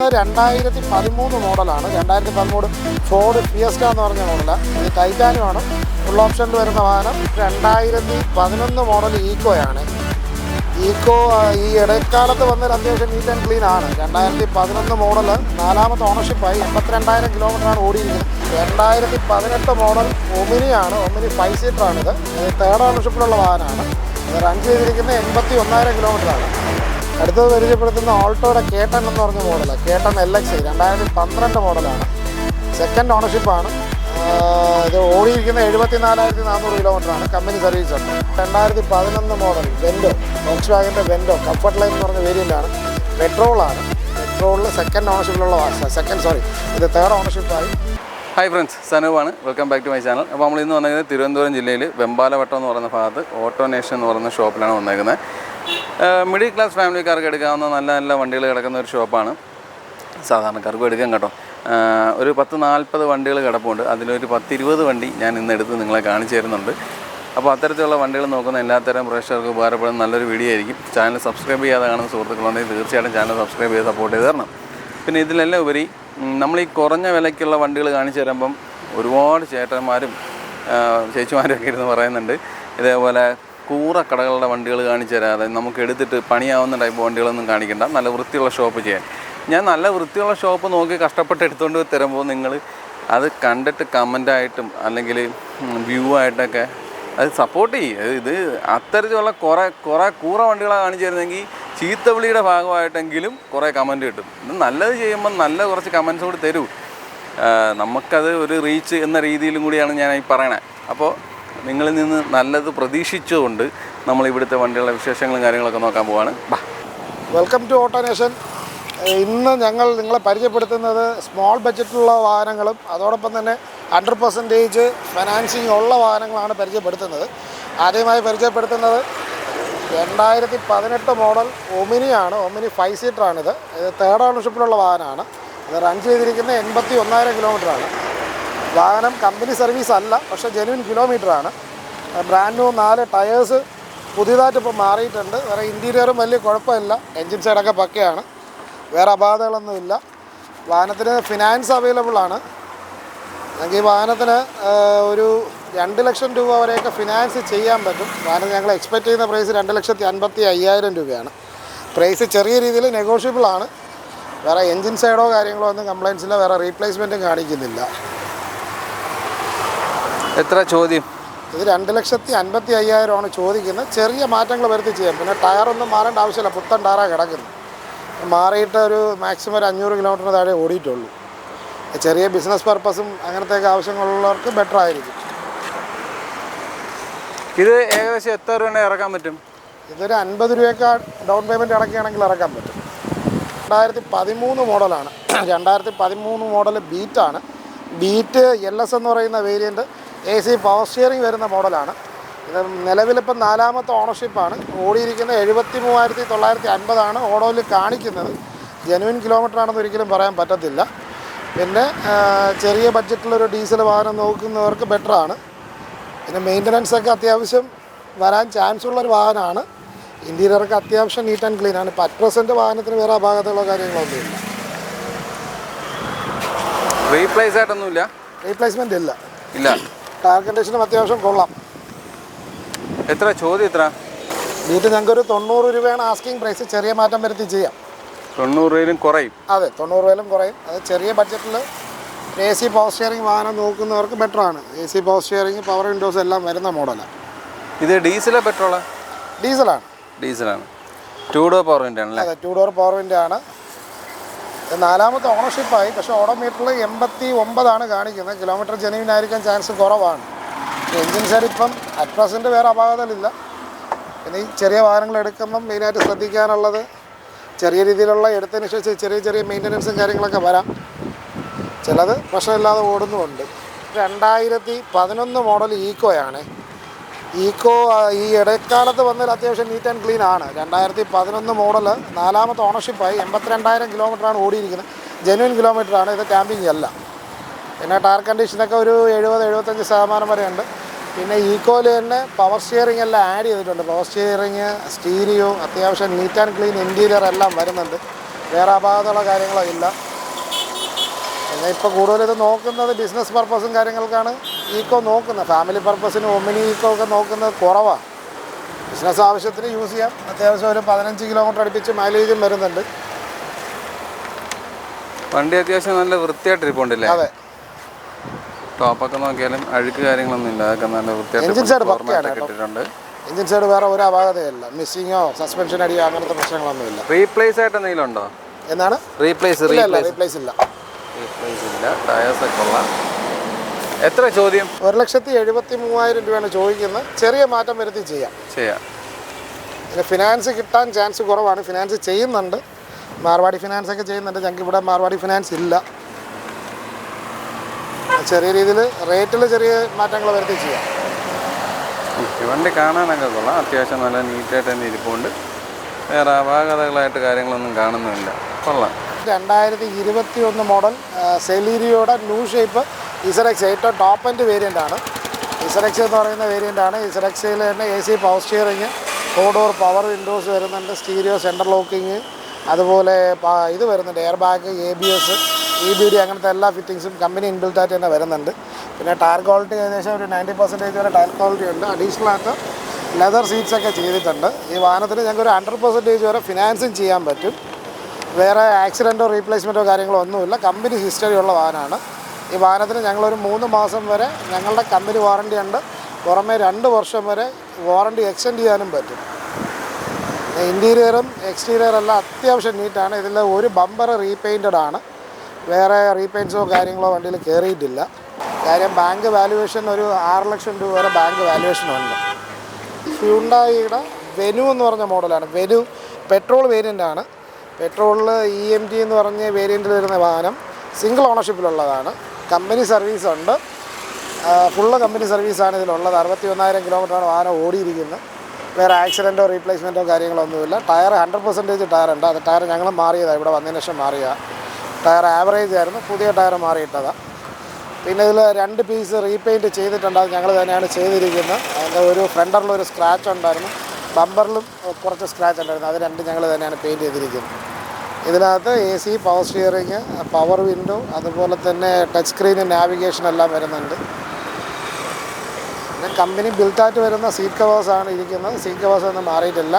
2013 മോഡലാണ്. 2013 Ford fiesta എന്ന് പറഞ്ഞ മോഡലാണ്. ഇത് ടൈറ്റാനിയമാണ്. ഫുൾ ഓപ്ഷനിൽ വരുന്ന വാഹനം. 2011 മോഡൽ ഈക്കോയാണ്. ഈക്കോ ഈ ഇടക്കാലത്ത് വന്നൊരു അത്യാവശ്യം നീറ്റ് ആൻഡ് ക്ലീൻ ആണ്. 2011 മോഡൽ 4ാമത്തെ ഓണർഷിപ്പായി. 82,000 കിലോമീറ്ററാണ് ഓടിയിരിക്കുന്നത്. 2018 മോഡൽ ഒമിനിയാണ്. ഒമിനി 5 സീറ്ററാണിത്. ഇത് 3rd ഓണർഷിപ്പിലുള്ള വാഹനമാണ്. ഇത് റൺ ചെയ്തിരിക്കുന്നത് 81,000 കിലോമീറ്ററാണ്. അടുത്തത് പരിചയപ്പെടുത്തുന്ന ഓൾട്ടോയുടെ കേട്ടൺ എന്ന് പറഞ്ഞ മോഡലാണ്. കേട്ടൺ LX 2012 മോഡലാണ്. 2nd ഓണർഷിപ്പാണ്. ഇത് ഓടിയിരിക്കുന്ന 74,400 കിലോമീറ്ററാണ്. കമ്പനി സർവീസ് ഉണ്ട്. 2011 മോഡൽ വെൻഡോ, വോക്സ് വാഗൻ്റെ വെൻഡോ കംഫർട്ട് ലൈൻ എന്ന് പറഞ്ഞ വേരിയൻ്റാണ്. പെട്രോളാണ്. പെട്രോളിൽ 2nd ഓണർഷിപ്പിലുള്ള ഇത് 3rd ഓണർഷിപ്പായി. ഹായ് ഫ്രണ്ട്സ്, സനൂപാണ്. Welcome back to my channel. അപ്പോൾ നമ്മൾ ഇന്ന് വന്നിരിക്കുന്നത് തിരുവനന്തപുരം ജില്ലയിൽ വെമ്പാലവട്ടം എന്ന് പറയുന്ന ഭാഗത്ത് ഓട്ടോനേഷൻ എന്ന് പറയുന്ന ഷോപ്പിലാണ് വന്നേക്കുന്നത്. മിഡിൽ ക്ലാസ് ഫാമിലിക്കാർക്ക് എടുക്കാവുന്ന നല്ല നല്ല വണ്ടികൾ കിടക്കുന്ന ഒരു ഷോപ്പാണ്. സാധാരണക്കാർക്കും എടുക്കാം കേട്ടോ. ഒരു 10-40 വണ്ടികൾ കിടപ്പുണ്ട്. അതിലൊരു 10-20 വണ്ടി ഞാൻ ഇന്ന് എടുത്ത് നിങ്ങളെ കാണിച്ചു തരുന്നുണ്ട്. അപ്പോൾ അത്തരത്തിലുള്ള വണ്ടികൾ നോക്കുന്ന എല്ലാത്തരം പ്രേക്ഷകർക്ക് ഉപകാരപ്പെടുന്ന നല്ലൊരു വീഡിയോ ആയിരിക്കും. ചാനൽ സബ്സ്ക്രൈബ് ചെയ്യാതെ കാണുന്ന സുഹൃത്തുക്കളുണ്ടെങ്കിൽ തീർച്ചയായിട്ടും ചാനൽ സബ്സ്ക്രൈബ് ചെയ്ത് സപ്പോർട്ട് ചെയ്ത് തരണം. പിന്നെ ഇതിലെല്ലാം ഉപരി നമ്മൾ ഈ കുറഞ്ഞ വിലയ്ക്കുള്ള വണ്ടികൾ കാണിച്ചു തരുമ്പം ഒരുപാട് ചേട്ടന്മാരും ചേച്ചിമാരൊക്കെ ഇരുന്ന് പറയുന്നുണ്ട്, ഇതേപോലെ കൂറക്കടകളുടെ വണ്ടികൾ കാണിച്ചു തരാതെ നമുക്ക് എടുത്തിട്ട് പണിയാവുന്ന ടൈപ്പ് വണ്ടികളൊന്നും കാണിക്കണ്ട, നല്ല വൃത്തിയുള്ള ഷോപ്പ് ചെയ്യാൻ. ഞാൻ നല്ല വൃത്തിയുള്ള ഷോപ്പ് നോക്കി കഷ്ടപ്പെട്ട് എടുത്തുകൊണ്ട് തരുമ്പോൾ നിങ്ങൾ അത് കണ്ടിട്ട് കമൻ്റായിട്ടും അല്ലെങ്കിൽ വ്യൂ ആയിട്ടൊക്കെ അത് സപ്പോർട്ട് ചെയ്യും. ഇത് അത്തരത്തിലുള്ള കുറേ കൂറ വണ്ടികളാണ് കാണിച്ചു തരുന്നെങ്കിൽ ചീത്തവിളിയുടെ ഭാഗമായിട്ടെങ്കിലും കുറേ കമൻറ്റ് കിട്ടും. ഇത് നല്ലത് ചെയ്യുമ്പോൾ നല്ല കുറച്ച് കമൻറ്റ്സ് കൂടി തരൂ. നമുക്കത് ഒരു റീച്ച് എന്ന രീതിയിലും കൂടിയാണ് ഞാൻ ഈ പറയണത്. അപ്പോൾ നിങ്ങളിൽ നിന്ന് നല്ലത് പ്രതീക്ഷിച്ചുകൊണ്ട് നമ്മൾ ഇവിടുത്തെ വണ്ടികളുടെ വിശേഷങ്ങളും കാര്യങ്ങളൊക്കെ നോക്കാൻ പോവാണ്. Welcome to Autonation. ഇന്ന് ഞങ്ങൾ നിങ്ങളെ പരിചയപ്പെടുത്തുന്നത് സ്മോൾ ബഡ്ജറ്റിലുള്ള വാഹനങ്ങളും അതോടൊപ്പം തന്നെ 100% ഫിനാൻസിങ് ഉള്ള വാഹനങ്ങളാണ് പരിചയപ്പെടുത്തുന്നത്. ആദ്യമായി പരിചയപ്പെടുത്തുന്നത് 2018 മോഡൽ ഒമിനിയാണ്. ഒമിനി 5 സീറ്ററാണിത്. ഇത് 3rd ഓണർഷിപ്പിലുള്ള വാഹനമാണ്. ഇത് റൺ ചെയ്തിരിക്കുന്നത് 81,000 കിലോമീറ്ററാണ്. വാഹനം കമ്പനി സർവീസ് അല്ല, പക്ഷേ ജെന്യുവൻ കിലോമീറ്ററാണ്. ബ്രാൻഡ് ന്യൂ 4 ടയേഴ്സ് പുതിയതായിട്ട് ഇപ്പോൾ മാറിയിട്ടുണ്ട്. വേറെ ഇൻറ്റീരിയറും വലിയ കുഴപ്പമില്ല. എൻജിൻ സൈഡൊക്കെ പക്കയാണ്. വേറെ അപാകതകളൊന്നുമില്ല. വാഹനത്തിന് ഫിനാൻസ് അവൈലബിൾ ആണ്. ഞങ്ങൾക്ക് ഈ വാഹനത്തിന് ഒരു 2 ലക്ഷം രൂപ വരെയൊക്കെ ഫിനാൻസ് ചെയ്യാൻ പറ്റും. വാഹനം ഞങ്ങൾ എക്സ്പെക്റ്റ് ചെയ്യുന്ന പ്രൈസ് 2,55,000 രൂപയാണ്. പ്രൈസ് ചെറിയ രീതിയിൽ നെഗോഷ്യബിൾ ആണ്. വേറെ എൻജിൻ സൈഡോ കാര്യങ്ങളോ ഒന്നും കംപ്ലയിൻസ് ഇല്ല. വേറെ റീപ്ലേസ്മെൻറ്റും കാണിക്കുന്നില്ല. എത്ര ചോദ്യം? ഇത് 2,55,000 ചോദിക്കുന്നത്. ചെറിയ മാറ്റങ്ങൾ വരുത്തി ചെയ്യാം. പിന്നെ ടയറൊന്നും മാറേണ്ട ആവശ്യമില്ല. പുത്തൻ ടയറാണ് കിടക്കുന്നത്. മാറിയിട്ട് ഒരു മാക്സിമം ഒരു 500 കിലോമീറ്ററിന് താഴെ ഓടിയിട്ടുള്ളൂ. ചെറിയ ബിസിനസ് പർപ്പസും അങ്ങനത്തെയൊക്കെ ആവശ്യങ്ങളുള്ളവർക്ക് ബെറ്റർ ആയിരിക്കും. ഇത് ഏകദേശം എത്ര രൂപ ഇറക്കാൻ പറ്റും? ഇതൊരു 50 രൂപയൊക്കെ ഡൗൺ പേയ്മെൻറ്റ് അടക്കുകയാണെങ്കിൽ ഇറക്കാൻ പറ്റും. 2013 മോഡലാണ്. 2013 മോഡൽ ബീറ്റാണ്. ബീറ്റ് LS എന്ന് പറയുന്ന വേരിയൻറ്റ് AC പവർ സ്റ്റിയറിംഗ് വരുന്ന മോഡലാണ്. ഇത് നിലവിലിപ്പം 4ാമത്തെ ഓണർഷിപ്പാണ്. ഓടിയിരിക്കുന്നത് 73,950 ഓടോയിൽ കാണിക്കുന്നത്. ജെന്യുവൻ കിലോമീറ്റർ ആണെന്ന് ഒരിക്കലും പറയാൻ പറ്റത്തില്ല. പിന്നെ ചെറിയ ബഡ്ജറ്റിലൊരു ഡീസൽ വാഹനം നോക്കുന്നവർക്ക് ബെറ്ററാണ്. പിന്നെ മെയിൻ്റനൻസൊക്കെ അത്യാവശ്യം വരാൻ ചാൻസ് ഉള്ളൊരു വാഹനമാണ്. ഇൻറ്റീരിയറൊക്കെ അത്യാവശ്യം നീറ്റ് ആൻഡ് ക്ലീൻ ആണ്. ഇപ്പോൾ അറ്റ് പ്രസൻറ്റ് വാഹനത്തിന് വേറെ അപാകതകളോ കാര്യങ്ങളൊന്നുമില്ല. റീപ്ലേസ്മെൻ്റ് ഇല്ല. ടയർ കണ്ടീഷനും അത്യാവശ്യം കൊള്ളാം. എത്ര ചോദ്യം? എത്ര ബീറ്റ് ഞങ്ങൾക്കൊരു 90 രൂപയാണ് ആസ്കിങ് പ്രൈസ്. ചെറിയ മാറ്റം വരുത്തി ചെയ്യാം. 90 രൂപയിലും കുറയും. അതെ, 90 രൂപയിലും കുറയും. അത് ചെറിയ ബഡ്ജറ്റിൽ AC പവർ സ്റ്റിയറിംഗ് വാഹനം നോക്കുന്നവർക്ക് ബെറ്ററാണ്. AC power steering, power Windows എല്ലാം വരുന്ന മോഡലാണ്. ഇത് ഡീസലോ പെട്രോളോ? ഡീസലാണ്. 2 ഡോർ പവർ വിൻഡ് ആണല്ലേ? അതെ, 2 ഡോർ പവർ വിൻഡ് ആണ്. 4ാമത്തെ ഓണർഷിപ്പായി. പക്ഷേ ഓഡോമീറ്ററിൽ 89 കാണിക്കുന്നത്. കിലോമീറ്റർ ജെന്യുവൻ ആയിരിക്കാൻ ചാൻസ് കുറവാണ്. എൻജിൻ സൈഡ് ഇപ്പം അറ്റ് പ്രസൻറ്റ് വേറെ അപാകതകളില്ല. പിന്നെ ഈ ചെറിയ വാഹനങ്ങൾ എടുക്കുമ്പം മെയിനായിട്ട് ശ്രദ്ധിക്കാനുള്ളത് ചെറിയ രീതിയിലുള്ള എടുത്തതിന് ശേഷം ചെറിയ മെയിൻ്റനൻസും കാര്യങ്ങളൊക്കെ വരാം. ചിലത് പ്രശ്നമില്ലാതെ ഓടുന്നുമുണ്ട്. 2011 മോഡൽ ഈക്കോയാണ്. ഈക്കോ ഈ ഇടക്കാലത്ത് വന്നതിൽ അത്യാവശ്യം നീറ്റ് ആൻഡ് ക്ലീൻ ആണ്. 2011 മോഡൽ 4ാമത്തെ ഓണർഷിപ്പായി. 82,000 കിലോമീറ്ററാണ് ഓടിയിരിക്കുന്നത്. ജെന്യുവൻ കിലോമീറ്ററാണ്. ഇത് ക്യാമ്പിംഗ് അല്ല. പിന്നെ ടയർ കണ്ടീഷനൊക്കെ ഒരു 70-75% വരെ ഉണ്ട്. പിന്നെ ഈക്കോയിൽ തന്നെ പവർ സ്റ്റിയറിംഗ് എല്ലാം ആഡ് ചെയ്തിട്ടുണ്ട്. പവർ സ്റ്റിയറിങ്, സ്റ്റീരിയോ, അത്യാവശ്യം നീറ്റ് ആൻഡ് ക്ലീൻ ഇൻറ്റീരിയർ എല്ലാം വരുന്നുണ്ട്. വേറെ അപാകതയുള്ള കാര്യങ്ങളോ ഇല്ല. പിന്നെ ഇപ്പോൾ കൂടുതൽ ഇത് നോക്കുന്നത് ബിസിനസ് പർപ്പസും കാര്യങ്ങൾക്കാണ് ഈക്കോ നോക്കുന്നത്. ഫാമിലി പർപ്പസിന് ഒമിനി ഈക്കോ ഒക്കെ നോക്കുന്നത് കുറവാണ്. ബിസിനസ് ആവശ്യത്തിന് യൂസ് ചെയ്യാം. അത്യാവശ്യം ഒരു 15 കിലോമീറ്റർ അടുപ്പിച്ച് മൈലേജും വരുന്നുണ്ട്. വണ്ടി അത്യാവശ്യം നല്ല വൃത്തിയായിട്ടിരിപ്പുണ്ടല്ലേ? അതെ. ടോപ്പൊക്കെ നോക്കിയാലും അഴുക്ക് കാര്യങ്ങളൊന്നും ഇല്ല. അതൊക്കെ നല്ല എഞ്ചിൻ സൈഡ് വൃത്തിയായിട്ട് ഇട്ടിട്ടുണ്ട്. എഞ്ചിൻ സൈഡ് വേറെ ഒരു അപാകതയല്ല. മിസ്സിങ്ങോ സസ്പെൻഷൻ അടിയോ അങ്ങനത്തെ പ്രശ്നങ്ങളൊന്നുമില്ല. റീപ്ലേസ് ആയിട്ട് എന്തെങ്കിലും ഉണ്ടോ? എന്നാണ് റീപ്ലേസ് ഇല്ല. ടയേഴ്സ് ഒക്കെ ഉള്ള. എത്ര ചോദ്യം? 1,73,000 രൂപയാണ് ചോദിക്കുന്നത്. ചെറിയ മാറ്റം വരുത്തി ചെയ്യാം. പിന്നെ ഫിനാൻസ് കിട്ടാൻ ചാൻസ് കുറവാണ്. ഫിനാൻസ് ചെയ്യുന്നുണ്ട്, മാർവാടി ഫിനാൻസ് ഒക്കെ ചെയ്യുന്നുണ്ട്. ഞങ്ങൾക്ക് ഇവിടെ മാർവാടി ഫിനാൻസ് ഇല്ല. ചെറിയ രീതിയിൽ റേറ്റിൽ ചെറിയ മാറ്റങ്ങൾ വരുത്തി ചെയ്യാം. വണ്ടി കാണാനൊക്കെ കൊള്ളാം. അത്യാവശ്യം നല്ല നീറ്റായിട്ട് തന്നെ ഇരിപ്പുണ്ട്. വേറെ അപാകതകളായിട്ട് കാര്യങ്ങളൊന്നും കാണുന്നുമില്ല. കൊള്ളാം. 2021 മോഡൽ സെലീരിയോയുടെ ന്യൂ ഷേപ്പ് ഇസറക്സ് ഏറ്റവും ടോപ്പ് എൻഡ് വേരിയൻ്റ് ആണ്. ഇസറക്സ് എന്ന് പറയുന്ന വേരിയൻ്റ് ആണ്. ഇസറക്സിൽ തന്നെ AC power steering, 4 door power Windows വരുന്നുണ്ട്, സ്റ്റീരിയോ സെൻട്രൽ ലോക്കിങ്, അതുപോലെ ഇത് വരുന്നുണ്ട്, എയർ ബാഗ്, ABS, EBD അങ്ങനത്തെ എല്ലാ ഫിറ്റിങ്സും കമ്പനി ഇൻബിൽറ്റായിട്ട് തന്നെ വരുന്നുണ്ട്. പിന്നെ ടയർ ക്വാളിറ്റി ഏകദേശം ഒരു 90% വരെ ടയർ ക്വാളിറ്റി ഉണ്ട്. അഡീഷണൽ ആയിട്ട് ലെതർ സീറ്റ്സ് ഒക്കെ ചെയ്തിട്ടുണ്ട്. ഈ വാഹനത്തിന് ഞങ്ങൾക്ക് ഒരു 100% വരെ ഫിനാൻസും ചെയ്യാൻ പറ്റും. വേറെ ആക്സിഡൻറ്റോ റീപ്ലേസ്മെൻറ്റോ കാര്യങ്ങളോ ഒന്നുമില്ല. കമ്പനി ഹിസ്റ്ററി ഉള്ള വാഹനമാണ്. ഈ വാഹനത്തിന് ഞങ്ങളൊരു 3 മാസം വരെ ഞങ്ങളുടെ കമ്പനി വാറണ്ടി ഉണ്ട്. പുറമെ 2 വർഷം വരെ വാറണ്ടി എക്സ്റ്റെൻഡ് ചെയ്യാനും പറ്റും. ഇൻറ്റീരിയറും എക്സ്റ്റീരിയറെല്ലാം അത്യാവശ്യം നീറ്റാണ്. ഇതിൽ ഒരു ബമ്പർ റീപെയിൻറ്റഡ് ആണ്. വേറെ റീപെയിൻറ്റ്സോ കാര്യങ്ങളോ വണ്ടിയിൽ കയറിയിട്ടില്ല. കാര്യം ബാങ്ക് വാല്യുവേഷൻ ഒരു 6 ലക്ഷം രൂപ വരെ ബാങ്ക് വാല്യുവേഷൻ ഉണ്ട്. ഹ്യുണ്ടായിയുടെ വെനു എന്ന് പറഞ്ഞ മോഡലാണ്. വെനു പെട്രോൾ വേരിയൻ്റ് ആണ്. പെട്രോളിൽ EMT എന്ന് പറഞ്ഞ വേരിയൻറ്റിൽ വരുന്ന വാഹനം സിംഗിൾ ഓണർഷിപ്പിലുള്ളതാണ്. കമ്പനി സർവീസ് ഉണ്ട്. ഫുള്ള് കമ്പനി സർവീസാണ് ഇതിലുള്ളത്. 61,000 കിലോമീറ്ററാണ് വാഹനം ഓടിയിരിക്കുന്നത്. വേറെ ആക്സിഡൻറ്റോ റീപ്ലേസ്മെൻറ്റോ കാര്യങ്ങളോ ഒന്നുമില്ല. ടയർ 100% ടയർ ഉണ്ട്. അത് ടയർ ഞങ്ങൾ മാറിയതാണ്, ഇവിടെ വന്നതിന് ശേഷം മാറിയതാണ്. ടയർ ആവറേജ് ആയിരുന്നു, പുതിയ ടയർ മാറിയിട്ടതാണ്. പിന്നെ ഇതിൽ 2 പീസ് റീപെയിൻറ്റ് ചെയ്തിട്ടുണ്ട്. അത് ഞങ്ങൾ തന്നെയാണ് ചെയ്തിരിക്കുന്നത്. അതിൻ്റെ ഒരു ഫ്രണ്ടറിലൊരു സ്ക്രാച്ച് ഉണ്ടായിരുന്നു, ബമ്പറിലും കുറച്ച് സ്ക്രാച്ച് ഉണ്ടായിരുന്നു. അത് 2 ഞങ്ങൾ തന്നെയാണ് പെയിൻറ്റ് ചെയ്തിരിക്കുന്നത്. ഇതിനകത്ത് AC power steering, power window, അതുപോലെ തന്നെ ടച്ച് സ്ക്രീന്, നാവിഗേഷൻ എല്ലാം വരുന്നുണ്ട്. പിന്നെ കമ്പനി ബിൽറ്റായിട്ട് വരുന്ന സീറ്റ് കവേഴ്സാണ് ഇരിക്കുന്നത്. സീറ്റ് കവേഴ്സ് ഒന്നും മാറിയിട്ടില്ല.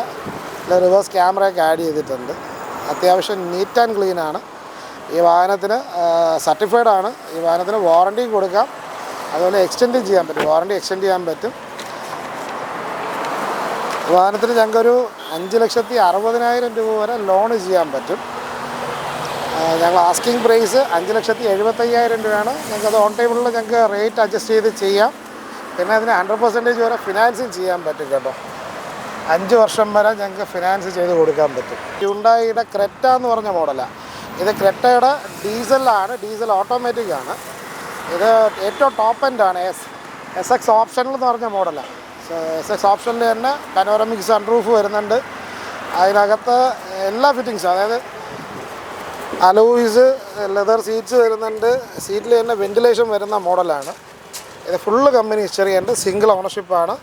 റിവേഴ്സ് ക്യാമറയൊക്കെ ആഡ് ചെയ്തിട്ടുണ്ട്. അത്യാവശ്യം നീറ്റ് ആൻഡ് ക്ലീനാണ്. ഈ വാഹനത്തിന് സർട്ടിഫൈഡ് ആണ്. ഈ വാഹനത്തിന് വാറണ്ടിയും കൊടുക്കാം, അതുപോലെ എക്സ്റ്റെൻഡും ചെയ്യാൻ പറ്റും. വാറണ്ടി എക്സ്റ്റെൻഡ് ചെയ്യാൻ പറ്റും. വാഹനത്തിന് ഞങ്ങൾക്കൊരു 5,60,000 രൂപ വരെ ലോൺ ചെയ്യാൻ പറ്റും. ഞങ്ങൾ ആസ്കിങ് പ്രൈസ് 5,75,000 രൂപയാണ്. ഞങ്ങൾക്കത് ഓൺ ടേബിളിൽ ഞങ്ങൾക്ക് റേറ്റ് അഡ്ജസ്റ്റ് ചെയ്ത് ചെയ്യാം. പിന്നെ അതിന് 100% വരെ ഫിനാൻസും ചെയ്യാൻ പറ്റും കേട്ടോ. 5 വർഷം വരെ ഞങ്ങൾക്ക് ഫിനാൻസ് ചെയ്ത് കൊടുക്കാൻ പറ്റും. ഹ്യുണ്ടായിയുടെ ക്രെറ്റ എന്ന് പറഞ്ഞ മോഡലാണ്. ഇത് ക്രെറ്റയുടെ ഡീസലാണ്, ഡീസൽ ഓട്ടോമാറ്റിക് ആണ്. ഇത് ഏറ്റവും ടോപ്പ് എൻഡാണ്. SX ഓപ്ഷനിൽ എന്ന് പറഞ്ഞ മോഡലാണ്. SX ഓപ്ഷനിൽ തന്നെ പനോറമിക് സൺറൂഫ് വരുന്നുണ്ട്. അതിനകത്ത് എല്ലാ ഫിറ്റിങ്സും, അതായത് അലോയ്സ്, ലെതർ സീറ്റ്സ് വരുന്നുണ്ട്. സീറ്റിൽ തന്നെ വെന്റിലേഷൻ വരുന്ന മോഡലാണ്. ഇത് ഫുള്ള് കമ്പനി ഹിസ്റ്ററി ഉണ്ട്. സിംഗിൾ ഓണർഷിപ്പാണ്.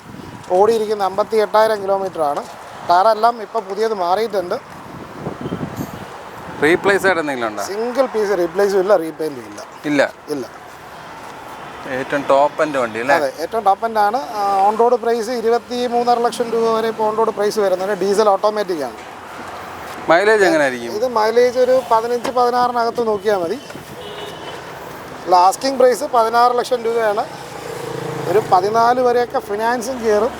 ഓടിയിരിക്കുന്ന 58,000 കിലോമീറ്ററാണ്. ടയറെല്ലാം ഇപ്പോൾ പുതിയത് മാറിയിട്ടുണ്ട്. റീപ്ലേസ് ആയിട്ട് എന്തെങ്കിലും ഉണ്ടോ? സിംഗിൾ പീസ് റീപ്ലേസും ഇല്ല, റീപെയിൻറ്റും ഇല്ല. ഏറ്റവും ടോപ്പ് എൻഡ് വണ്ടി അല്ലേ? അതെ, ഏറ്റവും ടോപ്പ് എൻഡ് ആണ്. ഓൺ റോഡ് പ്രൈസ് 23.5 ലക്ഷം രൂപ വരെ ഇപ്പോൾ ഓൺ റോഡ് പ്രൈസ് വരുന്നുണ്ട്. ഡീസൽ ഓട്ടോമാറ്റിക് ആണ്. മൈലേജ് എങ്ങനെയായിരിക്കും? ഇത് മൈലേജ് ഒരു 15-16 നോക്കിയാൽ മതി. ആസ്കിങ് പ്രൈസ് 16 ലക്ഷം രൂപയാണ്. ഒരു 14 വരെയൊക്കെ ഫിനാൻസും കയറും.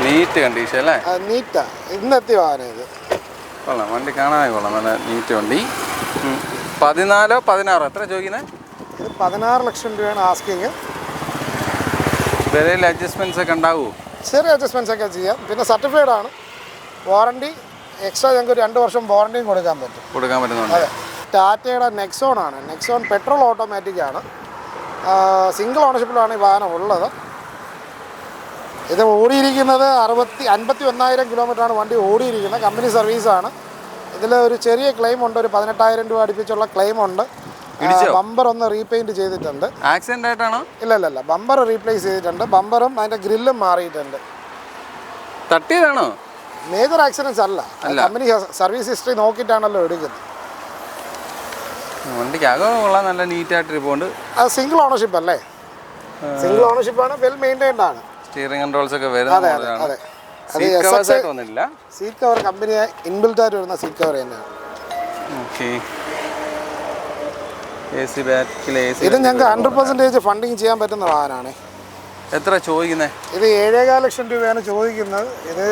നീറ്റ് കണ്ടീഷൻ അല്ലേ? നീറ്റാ, ഇന്നെത്തി വാഹനം ഇത്. കൊള്ളാം, വണ്ടി കാണാനേ കൊള്ളാം. നല്ല നീറ്റ് വണ്ടി. 14-16 എത്ര ചോദിക്കുന്നത്? ഇത് 16 ലക്ഷം രൂപയാണ് ആസ്കിങ്. വിലയിൽ അഡ്ജസ്റ്റ്മെൻറ്റ്സ് ഒക്കെ ഉണ്ടാവുമോ? ചെറിയ അഡ്ജസ്റ്റ്മെൻറ്റ്സ് ഒക്കെ ചെയ്യാം. പിന്നെ സർട്ടിഫൈഡ് ആണ്. വാറണ്ടി എക്സ്ട്രാ ഞങ്ങൾക്ക് 2 വർഷം വാറണ്ടിയും കൊടുക്കാൻ പറ്റുന്നുണ്ട്. അതെ. ടാറ്റയുടെ നെക്സോൺ ആണ്. നെക്സോൺ പെട്രോൾ ഓട്ടോമാറ്റിക് ആണ്. സിംഗിൾ ഓണർഷിപ്പിലാണ് ഈ വാഹനം ഉള്ളത്. ഇത് ഓടിയിരിക്കുന്നത് 51,000 കിലോമീറ്ററാണ് വണ്ടി ഓടിയിരിക്കുന്നത്. കമ്പനി സർവീസാണ്. ഇതിൽ ഒരു ചെറിയ ക്ലെയിം ഉണ്ട്, ഒരു 18,000 രൂപ അടുപ്പിച്ചുള്ള ക്ലെയിം ഉണ്ട്. ബമ്പർ ഒന്ന് റീപെയിൻറ്റ് ചെയ്തിട്ടുണ്ട്. ആക്സിഡൻ്റ് ആയിട്ടാണോ? ഇല്ല, ബമ്പർ റീപ്ലേസ് ചെയ്തിട്ടുണ്ട്. ബമ്പറും അതിൻ്റെ ഗ്രില്ലും മാറിയിട്ടുണ്ട്. തട്ടിയതാണോ? മേജർ ആക്സിഡൻസ് അല്ല, കമ്പനി സർവീസ് ഹിസ്റ്ററി നോക്കിയിട്ടാണല്ലോ എടുക്കുന്നത്. വണ്ടിക്ക് അകം കൊള്ളാൻ നല്ല നീറ്റായിട്ട് ഇരിപ്പുണ്ട്. അത് സിംഗിൾ ഓണർഷിപ്പ് അല്ലേ? സിംഗിൾ ഓണർഷിപ്പാണ്, വെൽ മെയിൻറ്റൈൻഡ് ആണ്. സ്റ്റിയറിംഗ് കൺട്രോൾസ് ഒക്കെ വരുന്നത്. അതെ, സീറ്റ് കവർ കമ്പനി ഇൻബിൽറ്റ് ആയിട്ട് വരുന്ന സീറ്റ് കവർ തന്നെയാണ്. ഇത് ഞങ്ങൾക്ക് 100% ഫണ്ടിങ് ചെയ്യാൻ പറ്റുന്ന വാഹനമാണ്. എത്ര ചോദിക്കുന്നത്? ഇത് 7.5 ലക്ഷം രൂപയാണ് ചോദിക്കുന്നത്. ഇത്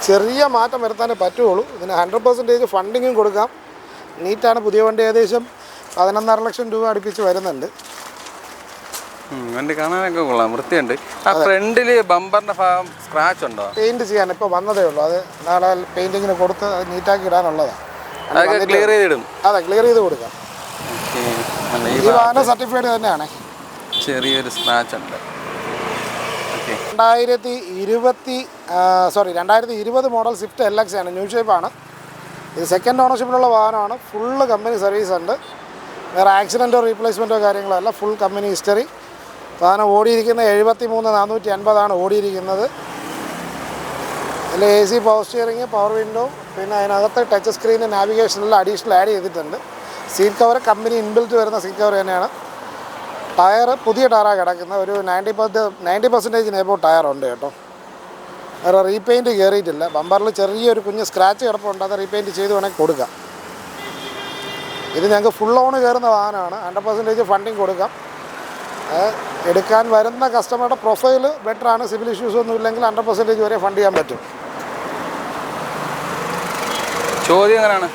ചെറിയ മാറ്റം വരുത്താനേ പറ്റുള്ളൂ. ഇതിന് 100% ഫണ്ടിങ്ങും കൊടുക്കാം. നീറ്റാണ്. പുതിയ വണ്ടി ഏകദേശം 11.5 ലക്ഷം രൂപ അടുപ്പിച്ച് വരുന്നുണ്ട്. വണ്ടി കാണാനൊക്കെ കൊള്ളാം, വൃത്തിയുണ്ട്. ആ ഫ്രണ്ടില് ബമ്പറിന്റെ ഭാഗം സ്ക്രാച്ച് ഉണ്ടോ? പെയിന്റ് ചെയ്യാൻ ഇപ്പോൾ വന്നതേ ഉള്ളൂ. അത് നാളെ പെയിന്റിങ്ങിന് കൊടുത്ത് നീറ്റാക്കി ഇടാനുള്ളതാണ്. ക്ലിയർ ചെയ്തിടും. അതെ, ക്ലിയർ ചെയ്ത് കൊടുക്കാം. ഈ വാഹനം സർട്ടിഫൈഡ് തന്നെയാണ്. ചെറിയൊരു സ്ക്രാച്ച് ഉണ്ട്. 2020 മോഡൽ സ്വിഫ്റ്റ് LX ആണ്. ന്യൂ ഷേപ്പാണ്. ഇത് സെക്കൻഡ് ഓണർഷിപ്പിലുള്ള വാഹനമാണ്. ഫുള്ള് കമ്പനി സർവീസ് ഉണ്ട്. വേറെ ആക്സിഡൻറ്റോ റീപ്ലേസ്മെൻറ്റോ കാര്യങ്ങളോ അല്ല. Full company history. വാഹനം ഓടിയിരിക്കുന്നത് 73,480 ഓടിയിരിക്കുന്നത്. അതിൽ AC, power steering, power window, പിന്നെ അതിനകത്ത് ടച്ച് സ്ക്രീന്, നാവിഗേഷനെല്ലാം അഡീഷണൽ ആഡ് ചെയ്തിട്ടുണ്ട്. സീറ്റ് കവർ കമ്പനി ഇൻബിൽറ്റ് വരുന്ന സീറ്റ് കവർ തന്നെയാണ്. ടയർ പുതിയ ടയറാണ് കിടക്കുന്നത്. ഒരു 90% എബോ ടയറുണ്ട് കേട്ടോ. വേറെ റീപെയിൻറ്റ് കയറിയിട്ടില്ല. ബമ്പറിൽ ചെറിയൊരു കുഞ്ഞ് സ്ക്രാച്ച് കിടപ്പുണ്ട്. അത് റീപെയിൻറ്റ് ചെയ്ത് വേണമെങ്കിൽ കൊടുക്കാം. ഇത് ഞങ്ങൾക്ക് ഫുൾ ഓൺ കയറുന്ന വാഹനമാണ്. 100% ഫണ്ടിങ് കൊടുക്കാം. എടുക്കാൻ വരുന്ന കസ്റ്റമറുടെ പ്രൊഫൈൽ ബെറ്ററാണ്. സിവിൽ ഇഷ്യൂസ് ഒന്നും ഇല്ലെങ്കിൽ 100% വരെ ഫണ്ട് ചെയ്യാൻ പറ്റും. ചോദ്യം എങ്ങനെയാണ്?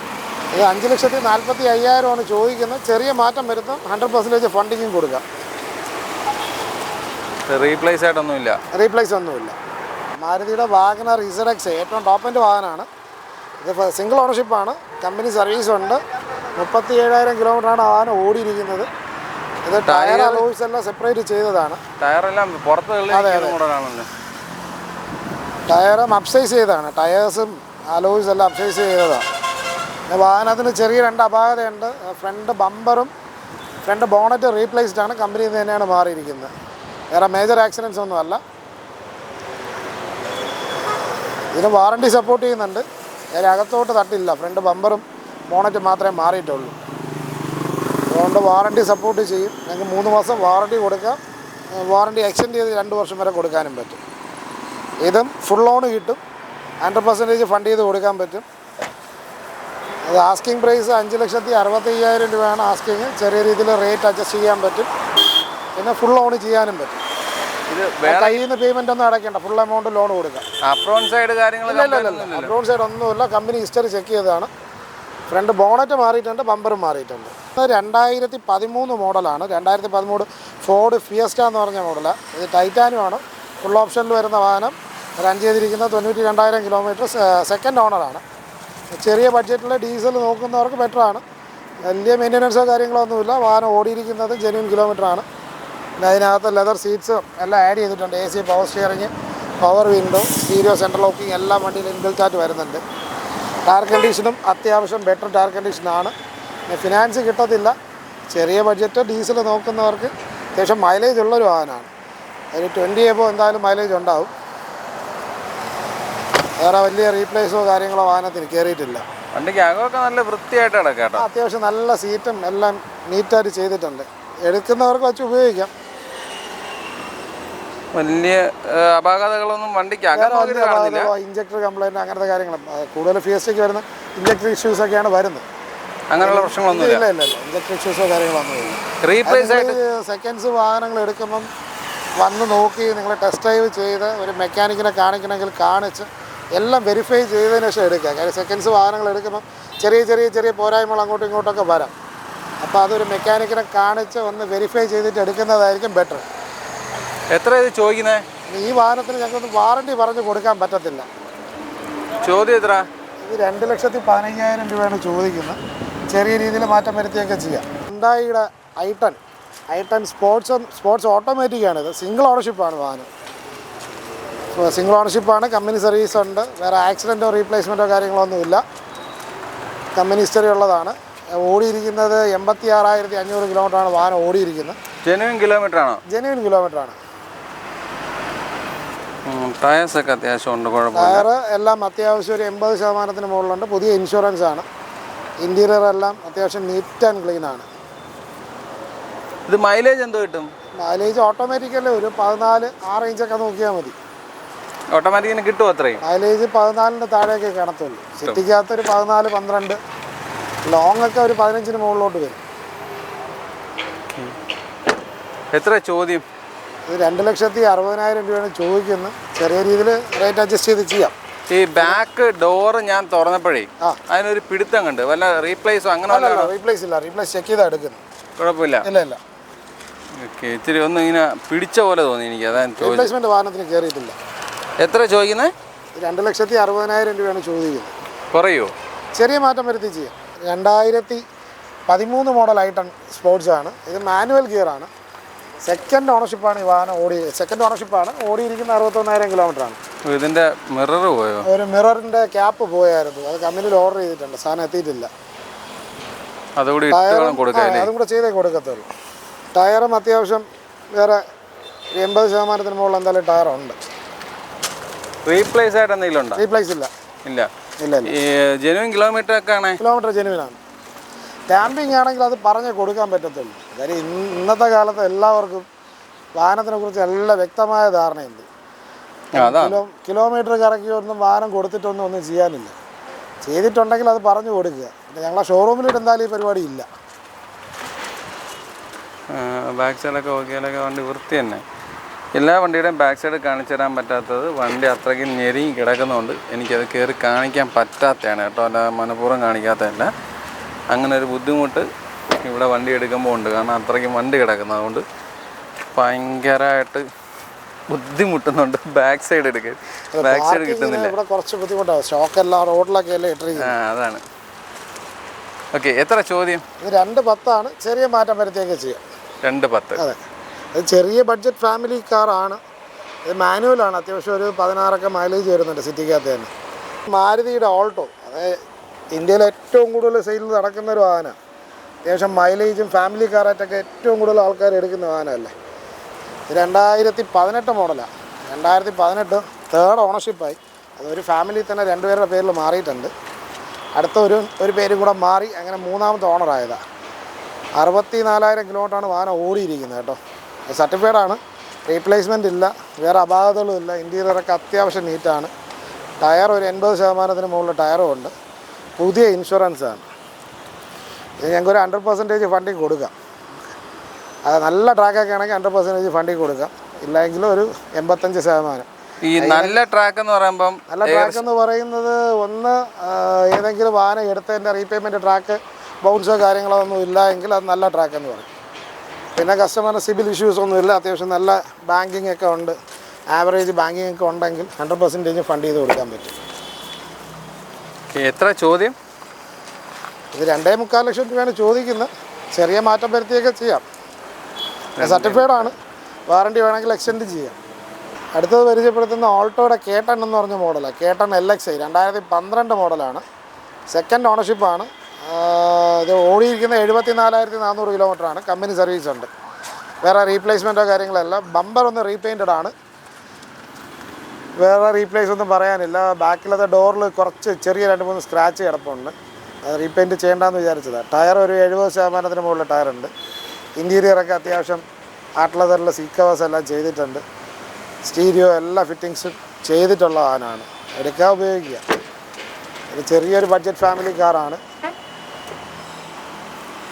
ഇത് 5,45,000 ചോദിക്കുന്നത്. ചെറിയ മാറ്റം വരുത്തും. 100% ഫണ്ടിങ്ങും കൊടുക്കാം. റീപ്ലേസ് ആയിട്ടൊന്നുമില്ല. റീപ്ലേസ് ഒന്നുമില്ല. മാരുതിയുടെ വാഗണർ ZX ഏറ്റവും ടോപ്പ് എൻഡ് വാഹനമാണ്. ഇത് സിംഗിൾ ഓണർഷിപ്പാണ്. കമ്പനി സർവീസ് ഉണ്ട്. 37,000 കിലോമീറ്ററാണ് വാഹനം ഓടിയിരിക്കുന്നത്. ഇത് ടയർ അലോയ്സ് എല്ലാം സെപ്പറേറ്റ് ചെയ്തതാണ്. ടയറെല്ലാം പുറത്ത് ടയറും അപ്സൈസ് ചെയ്തതാണ്. ടയേഴ്സും അലോയ്സ് എല്ലാം അപ്സൈസ് ചെയ്തതാണ്. പിന്നെ വാഹനത്തിന് ചെറിയ 2 അപാകതയുണ്ട്. ഫ്രണ്ട് ബമ്പറും ഫ്രണ്ട് ബോണറ്റ് റീപ്ലേസ്ഡ് ആണ്. കമ്പനിയിൽ നിന്ന് തന്നെയാണ് മാറിയിരിക്കുന്നത്. വേറെ മേജർ ആക്സിഡൻസ് ഒന്നും അല്ല. ഇതിന് വാറണ്ടി സപ്പോർട്ട് ചെയ്യുന്നുണ്ട്. അതിന് അകത്തോട്ട് തട്ടില്ല. ഫ്രണ്ട് ബമ്പറും ബോണറ്റ് മാത്രമേ മാറിയിട്ടുള്ളൂ. അതുകൊണ്ട് വാറണ്ടി സപ്പോർട്ട് ചെയ്യും. ഞങ്ങൾക്ക് 3 മാസം വാറണ്ടി കൊടുക്കാം. വാറണ്ടി എക്സ്റ്റെൻഡ് ചെയ്ത് 2 വർഷം വരെ കൊടുക്കാനും പറ്റും. ഇതും ഫുൾ ഓൺ കിട്ടും. 100% ഫണ്ട് ചെയ്ത് കൊടുക്കാൻ പറ്റും. അത് ആസ്കിങ് പ്രൈസ് 5,65,000 രൂപയാണ് ആസ്കിങ്. ചെറിയ രീതിയിൽ റേറ്റ് അഡ്ജസ്റ്റ് ചെയ്യാൻ പറ്റും. പിന്നെ ഫുൾ ഓൺ ചെയ്യാനും പറ്റും. കയ്യിൽ നിന്ന് പേയ്മെൻ്റ് ഒന്നും അടയ്ക്കേണ്ട. ഫുൾ എമൗണ്ട് ലോൺ കൊടുക്കാം. അപ്രോൺ സൈഡ് അപ്രോൺ സൈഡ് ഒന്നുമില്ല. കമ്പനി ഹിസ്റ്ററി ചെക്ക് ചെയ്തതാണ്. ഫ്രണ്ട് ബോണറ്റ് മാറിയിട്ടുണ്ട്. ബമ്പറും മാറിയിട്ടുണ്ട്. 2013 മോഡലാണ്. 2013 ഫോർഡ് ഫിയസ്റ്റ എന്ന് പറഞ്ഞ മോഡലാണ്. ഇത് ടൈറ്റാനുമാണ്. ഫുൾ ഓപ്ഷനിൽ വരുന്ന വാഹനം. റൺ ചെയ്തിരിക്കുന്നത് 92,000 കിലോമീറ്റർ. സെക്കൻഡ് ഓണറാണ്. ചെറിയ ബഡ്ജറ്റിൽ ഡീസൽ നോക്കുന്നവർക്ക് ബെറ്ററാണ്. വലിയ മെയിൻ്റനൻസോ കാര്യങ്ങളോ ഒന്നുമില്ല. വാഹനം ഓടിയിരിക്കുന്നത് ജെന്യൂൻ കിലോമീറ്ററാണ്. പിന്നെ അതിനകത്ത് ലെതർ സീറ്റ്സും എല്ലാം ആഡ് ചെയ്തിട്ടുണ്ട്. AC, power steering, power window, stereo, central locking എല്ലാം വണ്ടിയിൽ ഇൻബിൽറ്റ് ആയിട്ട് വരുന്നുണ്ട്. ടയർ കണ്ടീഷനും അത്യാവശ്യം ബെറ്റർ ടയർ കണ്ടീഷനാണ്. പിന്നെ ഫിനാൻസ് കിട്ടത്തില്ല. ചെറിയ ബഡ്ജറ്റ് ഡീസൽ നോക്കുന്നവർക്ക് അത്യാവശ്യം മൈലേജ് ഉള്ളൊരു വാഹനമാണ്. ഒരു 20 എബോ എന്തായാലും മൈലേജ് ഉണ്ടാവും. വേറെ വലിയ റീപ്ലേസോ കാര്യങ്ങളോ വാഹനത്തിന് കയറിയിട്ടില്ല. വണ്ടിക്ക് അകമൊക്കെ നല്ല വൃത്തിയായിട്ട് കിടക്കാം. അത്യാവശ്യം നല്ല സീറ്റും എല്ലാം നീറ്റായിട്ട് ചെയ്തിട്ടുണ്ട്. എടുക്കുന്നവർക്ക് വെച്ച് ഉപയോഗിക്കാം. വലിയ അപാകതകളൊന്നും വണ്ടിക്ക് ഇഞ്ചക്ടർ കംപ്ലൈൻറ്റ് അങ്ങനത്തെ കാര്യങ്ങളും കൂടുതൽ ഫിയസ്റ്റയ്ക്ക് വരുന്ന ഇഞ്ചക്ടർ ഇഷ്യൂസ് ഒക്കെയാണ് വരുന്നത്. അങ്ങനെയുള്ള പ്രശ്നങ്ങളൊന്നും ഇല്ല. ഇഞ്ചക്ടർ ഇഷ്യൂസോ കാര്യങ്ങളൊന്നുമില്ല. റീപ്ലേസ് ആയിട്ട് സെക്കൻഡ്സ് വാഹനങ്ങൾ എടുക്കുമ്പം വന്ന് നോക്കി നിങ്ങൾ ടെസ്റ്റ് ഡ്രൈവ് ചെയ്ത് ഒരു മെക്കാനിക്കിനെ കാണിക്കണമെങ്കിൽ കാണിച്ച് എല്ലാം വെരിഫൈ ചെയ്തതിന് ശേഷം എടുക്കുക. കാര്യം സെക്കൻഡ്സ് വാഹനങ്ങൾ എടുക്കുമ്പം ചെറിയ പോരായ്മകൾ അങ്ങോട്ടും ഇങ്ങോട്ടൊക്കെ വരാം. അപ്പോൾ അതൊരു മെക്കാനിക്കിനെ കാണിച്ച് ഒന്ന് വെരിഫൈ ചെയ്തിട്ട് എടുക്കുന്നതായിരിക്കും ബെറ്റർ. എത്ര ഇത് ചോദിക്കുന്നത്? ഈ വാഹനത്തിന് ഞങ്ങൾക്കൊന്നും വാറണ്ടി പറഞ്ഞ് കൊടുക്കാൻ പറ്റത്തില്ല. ചോദ്യം എത്ര? ഇത് 2,15,000 രൂപയാണ് ചോദിക്കുന്നത്. ചെറിയ രീതിയിൽ മാറ്റം വരുത്തിയൊക്കെ ചെയ്യാം. ഹ്യുണ്ടായിയുടെ i10 സ്പോർട്സ് ഓട്ടോമാറ്റിക്കാണ്. ഇത് സിംഗിൾ ഓണർഷിപ്പാണ് വാഹനം. സിംഗിൾ ഓണർഷിപ്പാണ്. കമ്പനി സർവീസ് ഉണ്ട്. വേറെ ആക്സിഡൻറ്റോ റീപ്ലേസ്മെൻറ്റോ കാര്യങ്ങളോ ഒന്നുമില്ല. കമ്പനി ഹിസ്റ്ററി ഉള്ളതാണ്. ഓടിയിരിക്കുന്നത് 86,500 കിലോമീറ്ററാണ് വാഹനം ഓടിയിരിക്കുന്നത്. ജെന്യൂൻ കിലോമീറ്റർ ആണോ? ജെന്യൂൻ കിലോമീറ്ററാണ്. ടയേഴ്സൊക്കെ അത്യാവശ്യം ഉണ്ട്, കുഴപ്പമില്ല. ടയർ എല്ലാം അത്യാവശ്യം ഒരു 80% മുകളിലുണ്ട്. പുതിയ ഇൻഷുറൻസ് ആണ്. ഇൻറ്റീരിയർ എല്ലാം അത്യാവശ്യം നീറ്റ് ആൻഡ് ക്ലീൻ ആണ്. ഇത് മൈലേജ് എന്തോ കിട്ടും? മൈലേജ് ഓട്ടോമാറ്റിക്കല്ലേ ഒരു 14 ആ റേഞ്ചൊക്കെ നോക്കിയാൽ മതി. ഓട്ടോമാറ്റിക്കിന് കിട്ടുമോ അത്രയും? മൈലേജ് 14-ന്റെ താഴെയൊക്കെ കാണത്തുള്ളൂ. സിറ്റിക്കകത്ത് ഒരു 14-12, ലോങ് ഒക്കെ ഒരു 15-ന് മുകളിലോട്ട് വരും. എത്ര ചോദ്യം? ഇത് 2,60,000 രൂപയാണ് ചോദിക്കുന്നത്. ചെറിയ രീതിയിൽ റേറ്റ് അഡ്ജസ്റ്റ് ചെയ്ത് ചെയ്യാം. ഈ ബാക്ക് ഡോറ് ഞാൻ തുറന്നപ്പോഴേ അതിനൊരു പിടുത്തം കണ്ട്, വല്ല റീപ്ലേസോ അങ്ങനെ റീപ്ലേസ് ഇല്ല, റീപ്ലേസ് ചെക്ക് ചെയ്താൽ എടുക്കുന്നത്. കുഴപ്പമില്ല? ഇല്ല. ഓക്കെ, ഇച്ചിരി ഒന്ന് ഇങ്ങനെ പിടിച്ച പോലെ തോന്നി എനിക്ക്, അതാണ് റീപ്ലേസ്മെന്റ് വാഹനത്തിന് കയറിയിട്ടില്ല. എത്ര ചോദിക്കുന്നത്? 2,60,000 രൂപയാണ് ചോദിക്കുന്നത്. കുറയോ? ചെറിയ മാറ്റം വരുത്തി ചെയ്യാം. 2013 മോഡൽ ഐട്ടൺ സ്പോർട്സ് ആണ്. ഇത് മാനുവൽ ഗിയറാണ്. സെക്കൻഡ് ഓണർഷിപ്പാണ് ഈ വാഹനം ഓടിയിരിക്കുന്ന 61,000 കിലോമീറ്ററാണ്. ഇതിൻ്റെ മിറർ പോയോ? ഒരു മിററിൻ്റെ ക്യാപ്പ് പോയായിരുന്നു, അത് കമ്പനിയിൽ ഓർഡർ ചെയ്തിട്ടുണ്ട്, സാധനം എത്തിയിട്ടില്ല. അതും കൂടെ ചെയ്തേ കൊടുക്കത്തുള്ളൂ. ടയറും അത്യാവശ്യം വേറെ 80% മുകളിൽ എന്തായാലും ടയറുണ്ട്. റീപ്ലേസ് ആയിട്ട് എന്തെങ്കിലും ഉണ്ടോ? റീപ്ലേസ് ഇല്ല. ഈ ജെനുവിൻ കിലോമീറ്റർ ജെനുവിനാണ്. സ്റ്റാമ്പിങ് ആണെങ്കിൽ അത് പറഞ്ഞ് കൊടുക്കാൻ പറ്റത്തുള്ളൂ. കാര്യം ഇന്നത്തെ കാലത്ത് എല്ലാവർക്കും വാഹനത്തിനെ കുറിച്ച് നല്ല വ്യക്തമായ ധാരണയുണ്ട്. കിലോമീറ്റർ കറക്കിയൊന്നും വാഹനം കൊടുത്തിട്ടൊന്നും ചെയ്യാനില്ല. ചെയ്തിട്ടുണ്ടെങ്കിൽ അത് പറഞ്ഞു കൊടുക്കുക. പിന്നെ ഞങ്ങളെ ഷോറൂമിലിട്ട് എന്തായാലും ഈ പരിപാടി ഇല്ല. ബാക്ക് സൈഡൊക്കെ നോക്കിയാലൊക്കെ വണ്ടി വൃത്തി തന്നെ. എല്ലാ വണ്ടിയുടെയും ബാക്ക് സൈഡ് കാണിച്ചു തരാൻ പറ്റാത്തത് വണ്ടി അത്രയ്ക്ക് ഞെരുങ്ങി കിടക്കുന്നതുകൊണ്ട് എനിക്കത് കയറി കാണിക്കാൻ പറ്റാത്തതാണ് കേട്ടോ, അല്ല മനഃപൂർവ്വം കാണിക്കാത്തതല്ല. അങ്ങനെ ഒരു ബുദ്ധിമുട്ട് ഇവിടെ വണ്ടി എടുക്കുമ്പോൾ ഉണ്ട്. കാരണം അത്രയ്ക്കും വണ്ടി കിടക്കുന്നത്, അതുകൊണ്ട് ഭയങ്കരമായിട്ട് ബുദ്ധിമുട്ടുന്നുണ്ട് ബാക്ക് സൈഡ് എടുക്കാൻ. ബാക്ക് സൈഡ് കിട്ടുന്നില്ല, ഇവിടെ കുറച്ച് ബുദ്ധിമുട്ടാണ്. സ്റ്റോക്കെല്ലാം റോഡിലൊക്കെ അല്ലേ ഇട്ടിരിക്കുന്നത്. അതാണ്. ഓക്കെ, എത്ര ചോദ്യം? ഇത് 2,10 ചെറിയ മാറ്റം വരുത്തിയൊക്കെ ചെയ്യാം. 2,10. അതെ, അത് ചെറിയ ബഡ്ജറ്റ് ഫാമിലി കാറാണ്. ഇത് മാനുവലാണ്. അത്യാവശ്യം ഒരു 16 മൈലേജ് വരുന്നുണ്ട് സിറ്റിക്കകത്ത് തന്നെ. മാരുതിയുടെ ഓൾട്ടോ, അതായത് ഇന്ത്യയിൽ ഏറ്റവും കൂടുതൽ സെയിൽ നടക്കുന്ന ഒരു വാഹനമാണ്. അത്യാവശ്യം മൈലേജും ഫാമിലി കാറായിട്ടൊക്കെ ഏറ്റവും കൂടുതൽ ആൾക്കാർ എടുക്കുന്ന വാഹനമല്ലേ. 2018 മോഡലാണ്. 2018 തേർഡ് ഓണർഷിപ്പായി. അതൊരു ഫാമിലി തന്നെ 2 പേരുടെ പേരിൽ മാറിയിട്ടുണ്ട്. അടുത്ത ഒരു പേരും കൂടെ മാറി, അങ്ങനെ 3ാമത്തെ ഓണറായതാണ്. 64,000 കിലോമീറ്ററാണ് വാഹനം ഓടിയിരിക്കുന്നത് കേട്ടോ. സർട്ടിഫൈഡാണ്, റീപ്ലേസ്മെൻ്റ് ഇല്ല, വേറെ അപാകതകളും ഇല്ല. ഇൻറ്റീരിയറൊക്കെ അത്യാവശ്യം നീറ്റാണ്. ടയർ ഒരു 80% മുകളിൽ ടയറും ഉണ്ട്. പുതിയ ഇൻഷുറൻസാണ്. ഇത് ഞങ്ങൾക്കൊരു 100% ഫണ്ടിങ് കൊടുക്കാം. അത് നല്ല ട്രാക്കൊക്കെ ആണെങ്കിൽ 100% ഫണ്ടിങ് കൊടുക്കാം. ഇല്ലെങ്കിൽ ഒരു 85%. ഈ നല്ല ട്രാക്ക് എന്ന് പറയുമ്പം, നല്ല ട്രാക്ക് എന്ന് പറയുന്നത് ഒന്ന് ഏതെങ്കിലും വാഹനം എടുത്തതിൻ്റെ റീപേയ്മെൻറ്റ് ട്രാക്ക് ബൗൺസോ കാര്യങ്ങളോ ഒന്നും ഇല്ല എങ്കിൽ അത് നല്ല ട്രാക്ക് എന്ന് പറയും. പിന്നെ കസ്റ്റമറിന് സിബിൽ ഇഷ്യൂസ് ഒന്നുമില്ല, അത്യാവശ്യം നല്ല ബാങ്കിങ് ഒക്കെ ഉണ്ട്, ആവറേജ് ബാങ്കിങ് ഒക്കെ ഉണ്ടെങ്കിൽ 100% ഫണ്ട് ചെയ്ത് കൊടുക്കാൻ പറ്റും. എത്ര ചോദ്യം? ഇത് 2.25 ലക്ഷം രൂപയാണ് ചോദിക്കുന്നത്. ചെറിയ മാറ്റം വരുത്തിയൊക്കെ ചെയ്യാം. സർട്ടിഫൈഡാണ്, വാറണ്ടി വേണമെങ്കിൽ എക്സ്റ്റെൻഡ് ചെയ്യാം. അടുത്തത് പരിചയപ്പെടുത്തുന്ന ഓൾട്ടോയുടെ കേട്ടൺ എന്ന് പറഞ്ഞ മോഡലാണ്. കേട്ടൺ LXi 2012 മോഡലാണ്. സെക്കൻഡ് ഓണർഷിപ്പാണ്. ഇത് ഓടിയിരിക്കുന്ന 74,400 കിലോമീറ്ററാണ്. കമ്പനി സർവീസ് ഉണ്ട്, വേറെ റീപ്ലേസ്മെൻറ്റോ കാര്യങ്ങളല്ല. ബമ്പർ ഒന്ന് റീപെയിൻറ്റഡ് ആണ്, വേറെ റീപ്ലേസ് ഒന്നും പറയാനില്ല. ബാക്കിലത്തെ ഡോറിൽ കുറച്ച് ചെറിയ 2-3 സ്ക്രാച്ച് കിടപ്പുണ്ട്, അത് റീപെയിൻറ്റ് ചെയ്യേണ്ടെന്ന് വിചാരിച്ചതാണ്. ടയർ ഒരു 70% മുകളിൽ ടയറുണ്ട്. ഇൻറ്റീരിയറൊക്കെ അത്യാവശ്യം ആട്ട്ലെതറിൽ സീറ്റ് കവേഴ്സ് എല്ലാം ചെയ്തിട്ടുണ്ട്. സ്റ്റീരിയോ എല്ലാ ഫിറ്റിങ്സും ചെയ്തിട്ടുള്ള വാഹനമാണ്. എടുക്കാൻ ഉപയോഗിക്കുക. ഒരു ചെറിയൊരു ബഡ്ജറ്റ് ഫാമിലി കാറാണ്.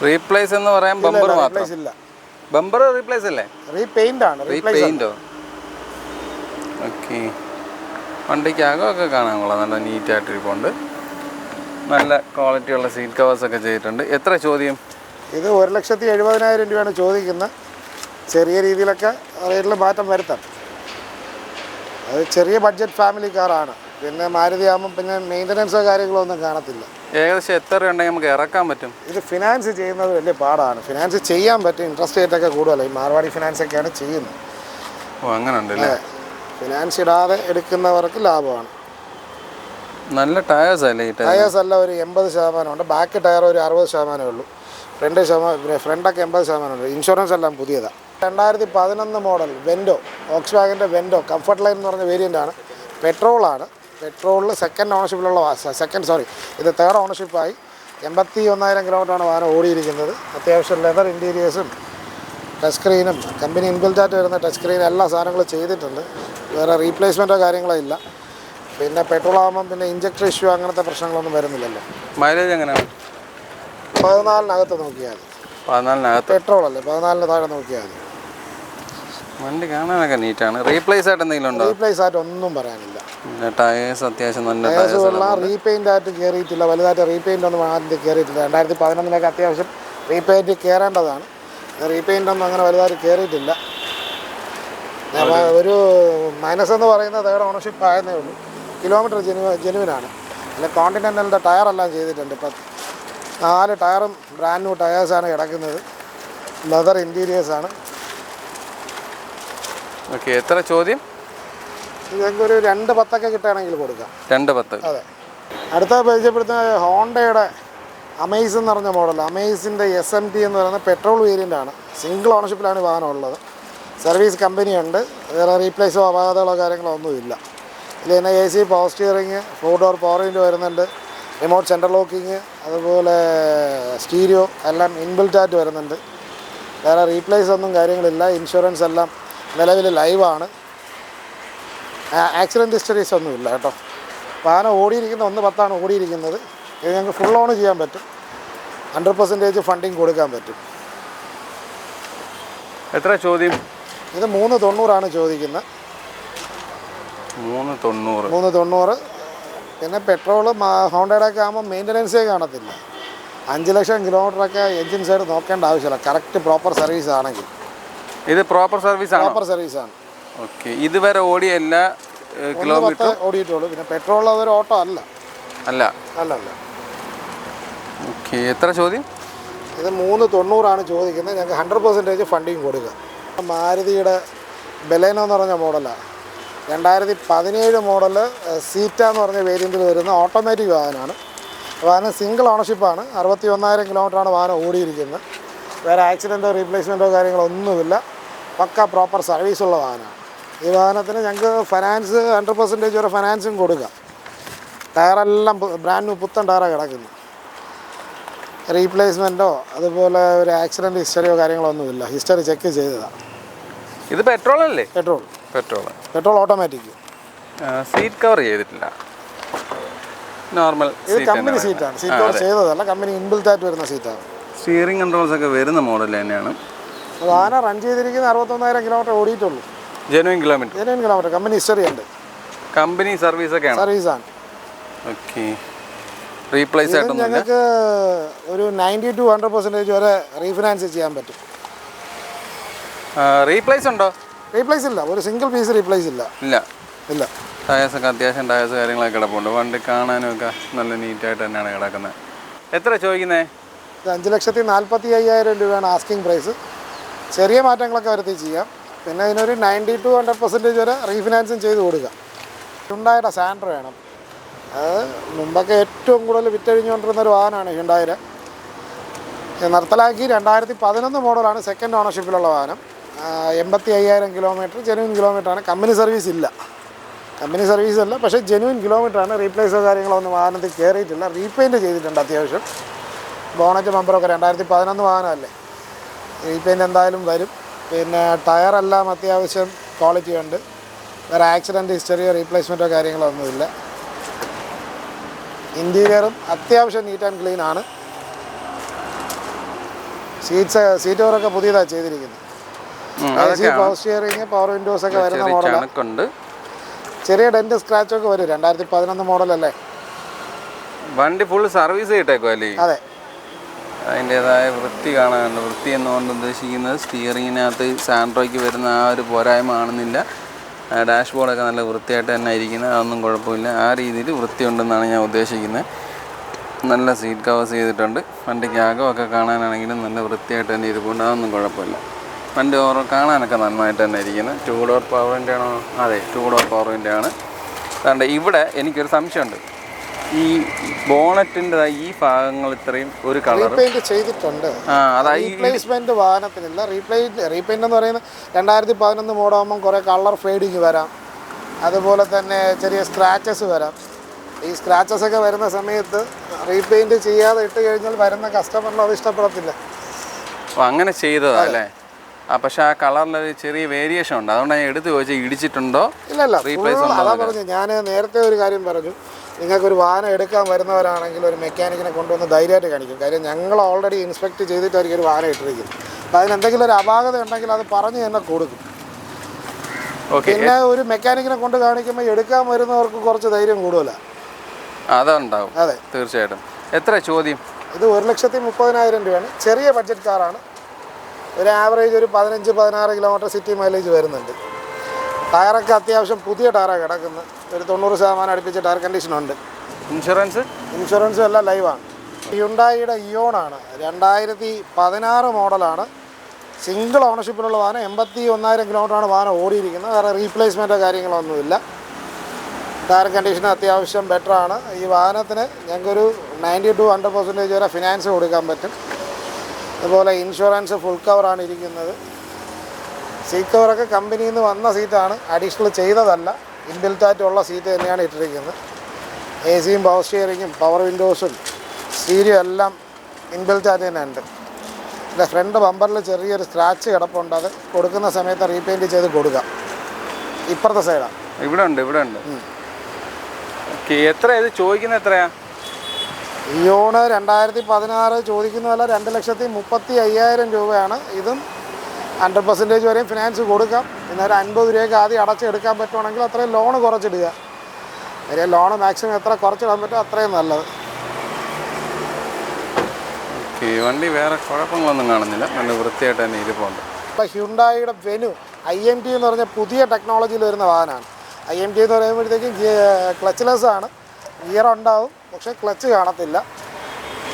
റീപ്ലേസ് എന്ന് പറയാൻ ബമ്പർ മാത്രം ഇല്ല. ബമ്പർ റീപ്ലേസ് അല്ലേ? റീപെയിൻ്റ് ആണ്. റീപെയിൻ്റോ? ഓക്കെ. വണ്ടിക്കകമൊക്കെ കാണാൻ കൊള്ളാം, നല്ല നീറ്റായിട്ടിരിപ്പുണ്ട്. നല്ല ക്വാളിറ്റിയുള്ള സീറ്റ് കവേഴ്സൊക്കെ ചെയ്തിട്ടുണ്ട്. എത്ര ചോദ്യം? ഇത് 1,70,000 രൂപയാണ് ചോദിക്കുന്നത്. ചെറിയ രീതിയിലൊക്കെ റേറ്റിൽ മാറ്റം വരുത്താം. അത് ചെറിയ ബഡ്ജറ്റ് ഫാമിലി കാറാണ്. പിന്നെ മാരുതി ആകുമ്പം പിന്നെ മെയിൻ്റനൻസോ കാര്യങ്ങളോ ഒന്നും കാണത്തില്ല. ഏകദേശം എത്ര ഉണ്ടെങ്കിൽ നമുക്ക് ഇറക്കാൻ പറ്റും? ഇത് ഫിനാൻസ് ചെയ്യുന്നത് വലിയ പാടാണ്. ഫിനാൻസ് ചെയ്യാൻ പറ്റും, ഇൻട്രസ്റ്റ് റേറ്റൊക്കെ കൂടുതലാണ്. ഈ മാർവാടി ഫിനാൻസൊക്കെയാണ് ചെയ്യുന്നത്. ഓ, അങ്ങനെ ഉണ്ടല്ലേ. ഫിനാൻസ് ഇടാതെ എടുക്കുന്നവർക്ക് ലാഭമാണ്. നല്ല ടയേഴ്സ് അല്ലേ? ടയേഴ്സ് എല്ലാം ഒരു 80% ഉണ്ട്. ബാക്ക് ടയർ ഒരു 60% ഉള്ളൂ. ഫ്രണ്ടൊക്കെ 80% ഉണ്ട്. ഇൻഷുറൻസ് എല്ലാം പുതിയതാണ്. 2011 മോഡൽ വെൻഡോ, വോക്സ് വാഗൻ്റെ വെൻഡോ കംഫർട്ട് ലൈൻ എന്ന് പറഞ്ഞ വേരിയൻ്റാണ്. പെട്രോളാണ്. പെട്രോളിൽ ഇത് തേർഡ് ഓണർഷിപ്പായി. 81,000 കിലോമീറ്ററാണ് വാഹനം ഓടിയിരിക്കുന്നത്. അത്യാവശ്യം ലെതർ ഇൻറ്റീരിയേഴ്സും ടച്ച് സ്ക്രീനും കമ്പനി ഇൻബിൽറ്റായിട്ട് വരുന്ന ടച്ച് സ്ക്രീൻ എല്ലാ സാധനങ്ങളും ചെയ്തിട്ടുണ്ട്. വേറെ റീപ്ലേസ്മെൻറ്റോ കാര്യങ്ങളോ ഇല്ല. പിന്നെ പെട്രോൾ ആകുമ്പം പിന്നെ ഇഞ്ചക്ടർ ഇഷ്യൂ അങ്ങനത്തെ പ്രശ്നങ്ങളൊന്നും വരുന്നില്ലല്ലോ. മൈലേജ് എങ്ങനെയാണ്? 14-നകത്ത് നോക്കിയാൽ മതി. 14-നകത്ത് പെട്രോളല്ലേ, 14 താഴെ നോക്കിയാൽ മതി. വണ്ടി കാണാനൊക്കെ നീറ്റാണ്. റീപ്ലേസ് ആയിട്ട് എന്തെങ്കിലും ഉണ്ടോ? റീപ്ലേസ് ആയിട്ട് ഒന്നും പറയാനില്ല. ടയേഴ്സ് അത്യാവശ്യം നല്ല ടയേഴ്സുള്ള റീപെയിൻ്റ് ആയിട്ട് കയറിയിട്ടില്ല. വലുതായിട്ട് റീപെയിൻ്റ് ഒന്നും ആദ്യം കയറിയിട്ടില്ല. 2011 അത്യാവശ്യം റീപെയിൻറ്റ് കയറേണ്ടതാണ്. റീപെയിൻ്റ് ഒന്നും അങ്ങനെ വലുതായിട്ട് കയറിയിട്ടില്ല. ഒരു മൈനസ് എന്ന് പറയുന്നത് തേർഡ് ഓണർഷിപ്പ് ആയതേ ഉള്ളൂ. കിലോമീറ്റർ ജെനുവിനാണ്. അല്ല, കോണ്ടിനെൻ്റലിൻ്റെ ടയറെല്ലാം ചെയ്തിട്ടുണ്ട്. ഇപ്പം 4 ടയറും ബ്രാൻഡ് ന്യൂ ടയേഴ്സാണ് കിടക്കുന്നത്. ലെതർ ഇൻറ്റീരിയേഴ്സാണ്. ഓക്കെ, എത്ര ചോദ്യം? ഇതൊരു 2,10 കിട്ടുകയാണെങ്കിൽ കൊടുക്കാം. 2,10. അതെ. അടുത്ത പരിചയപ്പെടുത്തുന്ന ഹോണ്ടയുടെ അമേസ് എന്ന് പറഞ്ഞ മോഡൽ. അമേസിൻ്റെ SMT എന്ന് പറയുന്ന പെട്രോൾ വേരിയൻ്റാണ്. സിംഗിൾ ഓണർഷിപ്പിലാണ് വാഹനം ഉള്ളത്. സർവീസ് കമ്പനിയുണ്ട്. വേറെ റീപ്ലേസോ അപാകതകളോ കാര്യങ്ങളോ ഒന്നുമില്ല. ഇതിൽ തന്നെ AC, power steering, 4 door power window വരുന്നുണ്ട്. റിമോട്ട് സെൻട്രൽ ലോക്കിങ്, അതുപോലെ സ്റ്റീരിയോ എല്ലാം ഇൻബിൽറ്റായിട്ട് വരുന്നുണ്ട്. വേറെ റീപ്ലേസ് ഒന്നും കാര്യങ്ങളില്ല. ഇൻഷുറൻസ് എല്ലാം നിലവിൽ ലൈവാണ്. ആക്സിഡൻറ്റ് ഹിസ്റ്ററീസ് ഒന്നുമില്ല കേട്ടോ. വാഹനം ഓടിയിരിക്കുന്ന 1,10 ഓടിയിരിക്കുന്നത്. ഇത് ഞങ്ങൾക്ക് ഫുൾ ഓൺ ചെയ്യാൻ പറ്റും. 100% ഫണ്ടിങ് കൊടുക്കാൻ പറ്റും. എത്ര ചോദ്യം? ഇത് 3,90 ചോദിക്കുന്നത്. 3,90. പിന്നെ പെട്രോൾ ഹോണ്ടയുടെ ഒക്കെ ആകുമ്പോൾ മെയിൻ്റനൻസേ കാണത്തില്ല. 5 ലക്ഷം കിലോമീറ്ററൊക്കെ എൻജിൻ സൈഡ് നോക്കേണ്ട ആവശ്യമില്ല. കറക്റ്റ് പ്രോപ്പർ സർവീസ് ആണെങ്കിൽ. ഇത് പ്രോപ്പർ സർവീസാണ്. ഓക്കെ, ഇതുവരെ ഓടിയ എല്ലാ കിലോമീറ്റർ ഓടിയിട്ടുള്ളൂ. പിന്നെ പെട്രോൾ അതൊരു ഓട്ടോ അല്ല. ഓക്കെ, എത്ര ചോദ്യം? ഇത് 3,90 ചോദിക്കുന്നത്. ഞങ്ങൾക്ക് 100% ഫണ്ടിങ് കൊടുക്കുക. മാരുതിയുടെ ബെലേനോ എന്ന് പറഞ്ഞ മോഡലാണ്. 2017 മോഡൽ സീറ്റ എന്ന് പറഞ്ഞ വേരിയൻറ്റിൽ വരുന്ന ഓട്ടോമാറ്റിക് വാഹനമാണ്. വാഹനം സിംഗിൾ ഓണർഷിപ്പാണ്. 61,000 കിലോമീറ്ററാണ് വാഹനം ഓടിയിരിക്കുന്നത്. വേറെ ആക്സിഡൻറ്റോ റീപ്ലേസ്മെൻറ്റോ കാര്യങ്ങളോ ഒന്നുമില്ല. പക്ക പ്രോപ്പർ സർവീസുള്ള വാഹനമാണ്. ഈ വാഹനത്തിന് ഞങ്ങൾക്ക് ഫൈനാൻസ് 100% വരെ ഫൈനാൻസും കൊടുക്കാം. ടയറെല്ലാം ബ്രാൻഡ് ന്യൂ പുത്തൻ ടയറാണ് കിടക്കുന്നത്. റീപ്ലേസ്മെൻറ്റോ അതുപോലെ ഒരു ആക്സിഡൻറ്റ് ഹിസ്റ്ററിയോ കാര്യങ്ങളോ ഒന്നുമില്ല. ഹിസ്റ്ററി ചെക്ക് ചെയ്തതാണ്. ഇത് പെട്രോൾ അല്ലേ? Petrol automatic. സീറ്റ് കവർ ചെയ്തിട്ടില്ല. നോർമൽ ഇത് കമ്പനി സീറ്റാണ്. സീറ്റ് കവർ ചെയ്തതല്ല, കമ്പനി ഇൻബിൽറ്റായിട്ട് വരുന്ന സീറ്റാണ്. സ്റ്റിയറിംഗ് കൺട്രോൾസ് ഒക്കെ വരുന്ന മോഡൽ തന്നെയാണ്. വാഹനം റൺ ചെയ്തിരിക്കുന്ന 61,000 കിലോമീറ്റർ ഓടിയിട്ടുള്ളൂ. Genuine kilometre. കമ്പനി ഹിസ്റ്ററി ഉണ്ട്. കമ്പനി സർവീസൊക്കെയാണ്. സർവീസാണ്. ഓക്കെ, റീപ്ലേസ് ആയിട്ടൊന്നും ഞങ്ങൾക്ക് ഒരു 90 to 100% വരെ റീഫിനാൻസ് ചെയ്യാൻ പറ്റും. റീപ്ലേസ് ഉണ്ടോ? റീപ്ലേസ് ഇല്ല. ഒരു സിംഗിൾ പീസ് റീപ്ലേസ് ഇല്ല. ടയേഴ്സൊക്കെ അത്യാവശ്യം ടയേഴ്സ് കാര്യങ്ങളൊക്കെ കിടപ്പുണ്ട്. വണ്ടി കാണാനും ഒക്കെ നല്ല നീറ്റായിട്ട് തന്നെയാണ് കിടക്കുന്നത്. എത്ര ചോദിക്കുന്നത്? 5,45,000 രൂപയാണ് ആസ്കിങ് പ്രൈസ്. ചെറിയ മാറ്റങ്ങളൊക്കെ വരുത്തി ചെയ്യാം. പിന്നെ ഇതിനൊരു 90 to 100% വരെ റീഫിനാൻസും ചെയ്ത് കൊടുക്കുക. ഹ്യുണ്ടായുടെ സാൻഡ്രോ വേണം. അത് മുമ്പൊക്കെ ഏറ്റവും കൂടുതൽ വിറ്റഴിഞ്ഞുകൊണ്ടിരുന്നൊരു വാഹനമാണ് ഹ്യുണ്ടായുടെ. നിർത്തലാക്കി. 2011 മോഡലാണ്. സെക്കൻഡ് ഓണർഷിപ്പിലുള്ള വാഹനം. 85,000 കിലോമീറ്റർ ജെനുവിൻ കിലോമീറ്ററാണ്. കമ്പനി സർവീസ് ഇല്ല. പക്ഷേ ജെനുവിൻ കിലോമീറ്ററാണ്. റീപ്ലേസോ കാര്യങ്ങളോ ഒന്നും വാഹനത്തിൽ കയറിയിട്ടില്ല. റീപെയിൻറ്റ് ചെയ്തിട്ടുണ്ട് അത്യാവശ്യം. ബോണറ്റ് ബമ്പറൊക്കെ 2011 വാഹനമല്ലേ. റീപെയിൻറ്റ് എന്തായാലും വരും. പിന്നെ ടയറെല്ലാം അത്യാവശ്യം ക്വാളിറ്റി ഉണ്ട്. വേറെ ആക്സിഡൻറ്റ് ഹിസ്റ്ററിയോ റീപ്ലേസ്മെൻറ്റോ കാര്യങ്ങളോ ഒന്നുമില്ല. ഇൻറ്റീരിയറും അത്യാവശ്യം നീറ്റ് ആൻഡ് ക്ലീൻ ആണ്. സീറ്റ് കവറൊക്കെ പുതിയതാണ് ചെയ്തിരിക്കുന്നത്. AC, power steering, power Windows ഒക്കെ വരുന്ന മോഡലാണ്. ചെറിയ ഡെന്റ് സ്ക്രാച്ചൊക്കെ വരും. 2011 മോഡലല്ലേ. വണ്ടി ഫുൾ സർവീസ് ചെയ്തിട്ടേക്കോ അല്ലേ? അതെ. അതിൻ്റേതായ വൃത്തി കാണാനുണ്ട്. വൃത്തി എന്നുകൊണ്ട് ഉദ്ദേശിക്കുന്നത് സ്റ്റിയറിങ്ങിനകത്ത് സാൻഡ്രോയ്ക്ക് വരുന്ന ആ ഒരു പോരായ്മ കാണുന്നില്ല. ഡാഷ്ബോർഡൊക്കെ നല്ല വൃത്തിയായിട്ട് തന്നെ ഇരിക്കുന്നത്. അതൊന്നും കുഴപ്പമില്ല. ആ രീതിയിൽ വൃത്തിയുണ്ടെന്നാണ് ഞാൻ ഉദ്ദേശിക്കുന്നത്. നല്ല സീറ്റ് കവേഴ്സ് ചെയ്തിട്ടുണ്ട്. വണ്ടിക്ക് അകമൊക്കെ കാണാനാണെങ്കിലും നല്ല വൃത്തിയായിട്ട് തന്നെ ഇരിപ്പുണ്ട്. അതൊന്നും കുഴപ്പമില്ല. വണ്ടി കാണാനൊക്കെ നന്നായിട്ട് തന്നെ ഇരിക്കുന്നത്. 2 ഡോർ പവർ വിൻഡോ ആണോ? അതെ, 2 ഡോർ പവർ വിൻഡോ ആണ്. അതുകൊണ്ട് ഇവിടെ എനിക്കൊരു സംശയമുണ്ട്. ഈ ബോണറ്റിൻ്റെ ഈ ഭാഗങ്ങൾ ഇത്രയും ഒരു കളർ റീപെയിന്റ് ചെയ്തിട്ടുണ്ട്. റീപ്ലേസ്മെന്റ് വാഹനത്തിനില്ല. റീപെയിന്റ് എന്ന് പറയുന്നത് 2011 മോഡാകുമ്പം കുറേ കളർ ഫെയ്ഡിങ് വരാം, അതുപോലെ തന്നെ ചെറിയ സ്ക്രാച്ചസ് വരാം. ഈ സ്ക്രാച്ചസ് ഒക്കെ വരുന്ന സമയത്ത് റീപെയിന്റ് ചെയ്യാതെ ഇട്ട് കഴിഞ്ഞാൽ വരുന്ന കസ്റ്റമറിന് അത് ഇഷ്ടപ്പെടത്തില്ല. അങ്ങനെ ചെയ്തതാ അല്ലേ? പക്ഷെ ആ കളറിലൊരു ചെറിയ വേരിയേഷൻ ഉണ്ട്, അതുകൊണ്ട് ഞാൻ എടുത്ത് ചോദിച്ചാൽ ഇടിച്ചിട്ടുണ്ടോ? ഇല്ല, അതാ പറഞ്ഞു. ഞാൻ നേരത്തെ ഒരു കാര്യം പറഞ്ഞു, നിങ്ങൾക്കൊരു വാഹനം എടുക്കാൻ വരുന്നവരാണെങ്കിൽ ഒരു മെക്കാനിക്കിനെ കൊണ്ടുവന്ന് ധൈര്യമായിട്ട് കാണിക്കും. കാര്യം ഞങ്ങൾ ഓൾറെഡി ഇൻസ്പെക്ട് ചെയ്തിട്ടായിരിക്കും ഒരു വാഹനം ഇട്ടിരിക്കുന്നത്. അപ്പോൾ അതിനെന്തെങ്കിലും ഒരു അപാകത ഉണ്ടെങ്കിൽ അത് പറഞ്ഞ് തന്നെ കൊടുക്കും. പിന്നെ ഒരു മെക്കാനിക്കിനെ കൊണ്ട് കാണിക്കുമ്പോൾ എടുക്കാൻ വരുന്നവർക്ക് കുറച്ച് ധൈര്യം കൂടുതലാണ്. അതുണ്ടാവും. അതെ, തീർച്ചയായിട്ടും. എത്ര ചോദ്യം? ഇത് 1,30,000 രൂപയാണ്. ചെറിയ ബഡ്ജറ്റ് കാറാണ്. ഒരു ആവറേജ് ഒരു 15-16 കിലോമീറ്റർ സിറ്റി മൈലേജ് വരുന്നുണ്ട്. ടയറൊക്കെ അത്യാവശ്യം പുതിയ ടയറാണ് കിടക്കുന്നത്. ഒരു 90% അടുപ്പിച്ച് ടയർ കണ്ടീഷനുണ്ട്. ഇൻഷുറൻസും എല്ലാം ലൈവാണ്. ഹ്യുണ്ടായിയുടെ ഇയോണാണ്, 2016 മോഡലാണ്. സിംഗിൾ ഓണർഷിപ്പിലുള്ള വാഹനം. 81,000 കിലോമീറ്ററാണ് വാഹനം ഓടിയിരിക്കുന്നത്. വേറെ റീപ്ലേസ്മെൻറ്റോ കാര്യങ്ങളൊന്നുമില്ല. ടയർ കണ്ടീഷൻ അത്യാവശ്യം ബെറ്ററാണ്. ഈ വാഹനത്തിന് ഞങ്ങൾക്കൊരു 90 to 100% വരെ ഫിനാൻസ് കൊടുക്കാൻ പറ്റും. അതുപോലെ ഇൻഷുറൻസ് ഫുൾ കവറാണ് ഇരിക്കുന്നത്. സീറ്റ് കവറൊക്കെ കമ്പനിയിൽ നിന്ന് വന്ന സീറ്റാണ്, അഡീഷണൽ ചെയ്തതല്ല. ഇൻബിൽറ്റായിട്ടുള്ള സീറ്റ് തന്നെയാണ് ഇട്ടിരിക്കുന്നത്. AC-യും പവർ സ്റ്റിയറിങ്ങും പവർ വിൻഡോസും സ്റ്റീരിയോ എല്ലാം ഇൻബിൽറ്റായിട്ട് തന്നെ ഉണ്ട്. പിന്നെ ഫ്രണ്ട് ബമ്പറിൽ ചെറിയൊരു സ്ക്രാച്ച് കിടപ്പുണ്ട്, അത് കൊടുക്കുന്ന സമയത്ത് റീപെയിൻറ്റ് ചെയ്ത് കൊടുക്കാം. ഇപ്പുറത്തെ സൈഡാണ്. ഇവിടെ ഉണ്ട്. എത്ര ഇത് ചോദിക്കുന്നത്? എത്രയാ? ഇയോണ് 2016 ചോദിക്കുന്നതല്ല, 2,35,000 രൂപയാണ്. ഇതും 100% വരെയും ഫിനാൻസ് കൊടുക്കാം. പിന്നെ ഒരു 50 രൂപയ്ക്ക് ആദ്യം അടച്ചെടുക്കാൻ പറ്റുവാണെങ്കിൽ അത്രയും ലോണ് കുറച്ചിടുക. വരെ ലോണ് മാക്സിമം എത്ര കുറച്ചിടാൻ പറ്റും അത്രയും നല്ലത്. വണ്ടി വേറെ കുഴപ്പങ്ങളൊന്നും കാണുന്നില്ല, നല്ല വൃത്തിയായിട്ട് തന്നെ ഇരിപ്പുണ്ട്. ഇപ്പോൾ ഹ്യുണ്ടായിയുടെ വെനു IMT എന്ന് പറഞ്ഞ പുതിയ ടെക്നോളജിയിൽ വരുന്ന വാഹനമാണ്. IMT എന്ന് പറയുമ്പോഴത്തേക്കും ക്ലച്ച്ലെസ് ആണ്. ഗിയർ ഉണ്ടാവും, പക്ഷേ ക്ലച്ച് കാണത്തില്ല.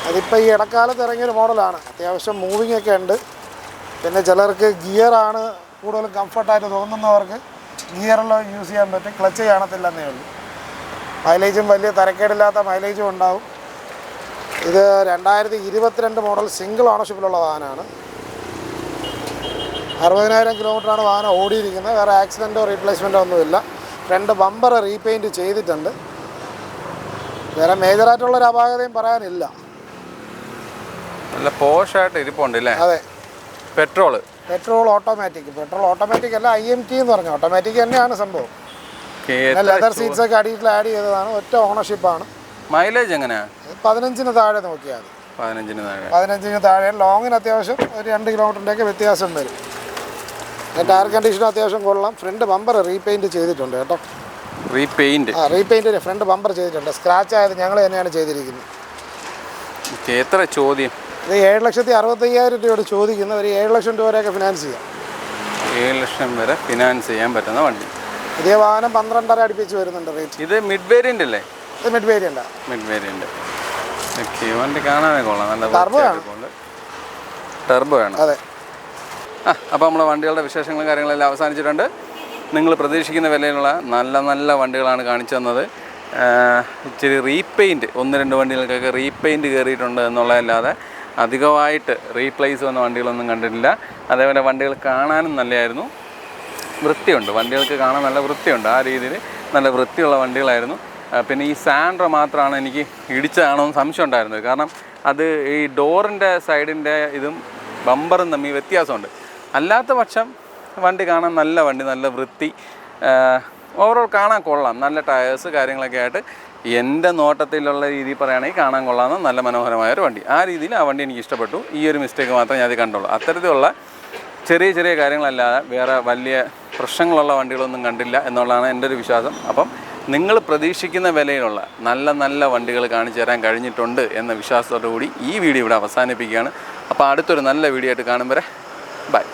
അതിപ്പോൾ ഈ ഇടക്കാലത്ത് ഇറങ്ങിയൊരു മോഡലാണ്. അത്യാവശ്യം മൂവിങ് ഒക്കെ ഉണ്ട്. പിന്നെ ചിലർക്ക് ഗിയറാണ് കൂടുതൽ കംഫർട്ടായിട്ട് തോന്നുന്നവർക്ക് ഗിയറിൽ യൂസ് ചെയ്യാൻ പറ്റും, ക്ലച്ച് കാണത്തില്ല എന്നേ ഉള്ളൂ. മൈലേജും വലിയ തരക്കേടില്ലാത്ത മൈലേജും ഉണ്ടാവും. ഇത് 2022 മോഡൽ സിംഗിൾ ഓണർഷിപ്പിലുള്ള വാഹനമാണ്. 60,000 കിലോമീറ്ററാണ് വാഹനം ഓടിയിരിക്കുന്നത്. വേറെ ആക്സിഡൻറ്റോ റീപ്ലേസ്മെൻറ്റോ ഒന്നുമില്ല. ഫ്രണ്ട് ബമ്പർ റീപെയിൻറ്റ് ചെയ്തിട്ടുണ്ട്. വേറെ മേജറായിട്ടുള്ളൊരു അപാകതയും പറയാനില്ല. നല്ല പോഷായിട്ട് ഇരിപ്പുണ്ട് അല്ലേ? അതെ. പെട്രോൾ ഓട്ടോമാറ്റിക് അല്ല, IMT എന്ന് പറഞ്ഞു. ഓട്ടോമാറ്റിക് തന്നെയാണ് സംഭവം. ലെതർ സീറ്റ്സ് ഒക്കെ അഡീഷണൽ ആഡ് ചെയ്തതാണ്. ഒറ്റ ഓണർഷിപ്പാണ്. മൈലേജ് എങ്ങനെയാണ്? 15 താഴെ നോക്കിയാൽ മതി. 15 താഴെ. ലോങ്ങിന് അത്യാവശ്യം ഒരു 2 കിലോമീറ്ററിൻ്റെയൊക്കെ വ്യത്യാസം വരും. ടയർ കണ്ടീഷനും അത്യാവശ്യം കൊള്ളാം. ഫ്രണ്ട് ബമ്പർ റീപെയിൻറ്റ് ചെയ്തിട്ടുണ്ട് കേട്ടോ. റീപെയിൻറ്റ് ഫ്രണ്ട് ബമ്പർ ചെയ്തിട്ടുണ്ട്. സ്ക്രാച്ച് ആയത് ഞങ്ങൾ തന്നെയാണ് ചെയ്തിരിക്കുന്നത്. എത്ര ചോദ്യം? ഇത് 7,65,000 രൂപയോട് ചോദിക്കുന്നത്. ഒരു 7 ലക്ഷം രൂപ വരെയൊക്കെ ഫിനാൻസ് ചെയ്യാം. 7 ലക്ഷം വരെ ഫിനാൻസ് ചെയ്യാൻ പറ്റുന്ന വണ്ടി. ഇതേ വാഹനം 12.5 അടുപ്പിച്ച് വരുന്നുണ്ട് റേറ്റ്. ഇത് മിഡ് വേരിയൻ്റ് അല്ലേ? ഇത് മിഡ് വേരിയൻ്റ്. വണ്ടി കാണാനേ കൊള്ളാം, നല്ല ടർബോ ആണ്. അതെ. അപ്പോൾ നമ്മളെ വണ്ടികളുടെ വിശേഷങ്ങളും കാര്യങ്ങളെല്ലാം അവസാനിച്ചിട്ടുണ്ട്. നിങ്ങൾ പ്രതീക്ഷിക്കുന്ന വിലയിലുള്ള നല്ല നല്ല വണ്ടികളാണ് കാണിച്ചു തന്നത്. ഇച്ചിരി റീപെയിൻറ്റ് 1-2 വണ്ടികൾക്കൊക്കെ റീപെയിൻറ്റ് കയറിയിട്ടുണ്ട് എന്നുള്ളതല്ലാതെ അധികമായിട്ട് റീപ്ലേസ് വന്ന വണ്ടികളൊന്നും കണ്ടിട്ടില്ല. അതേപോലെ വണ്ടികൾ കാണാനും നല്ലതായിരുന്നു, വൃത്തിയുണ്ട്. വണ്ടികൾക്ക് കാണാൻ നല്ല വൃത്തിയുണ്ട്. ആ രീതിയിൽ നല്ല വൃത്തിയുള്ള വണ്ടികളായിരുന്നു. പിന്നെ ഈ സാൻഡ്രോ മാത്രമാണ് എനിക്ക് ഇടിച്ചതാണോ എന്ന് സംശയം ഉണ്ടായിരുന്നത്. കാരണം അത് ഈ ഡോറിൻ്റെ സൈഡിൻ്റെ ഇതും ബമ്പറും തമ്മിൽ വ്യത്യാസമുണ്ട്. അല്ലാത്ത പക്ഷം വണ്ടി കാണാൻ നല്ല വണ്ടി, നല്ല വൃത്തി, ഓവറോൾ കാണാൻ കൊള്ളാം. നല്ല ടയേഴ്സ് കാര്യങ്ങളൊക്കെ ആയിട്ട് എൻ്റെ നോട്ടത്തിലുള്ള രീതിയിൽ പറയുകയാണെങ്കിൽ കാണാൻ കൊള്ളാവുന്ന നല്ല മനോഹരമായൊരു വണ്ടി. ആ രീതിയിൽ ആ വണ്ടി എനിക്ക് ഇഷ്ടപ്പെട്ടു. ഈ ഒരു മിസ്റ്റേക്ക് മാത്രമേ ഞാൻ അത് കണ്ടുള്ളൂ. അത്തരത്തിലുള്ള ചെറിയ ചെറിയ കാര്യങ്ങളല്ലാതെ വേറെ വലിയ പ്രശ്നങ്ങളുള്ള വണ്ടികളൊന്നും കണ്ടില്ല എന്നുള്ളതാണ് എൻ്റെ ഒരു വിശ്വാസം. അപ്പം നിങ്ങൾ പ്രതീക്ഷിക്കുന്ന വിലയിലുള്ള നല്ല നല്ല വണ്ടികൾ കാണിച്ചു തരാൻ കഴിഞ്ഞിട്ടുണ്ട് എന്ന വിശ്വാസത്തോടു കൂടി ഈ വീഡിയോ ഇവിടെ അവസാനിപ്പിക്കുകയാണ്. അപ്പോൾ അടുത്തൊരു നല്ല വീഡിയോ ആയിട്ട് കാണും വരെ ബൈ.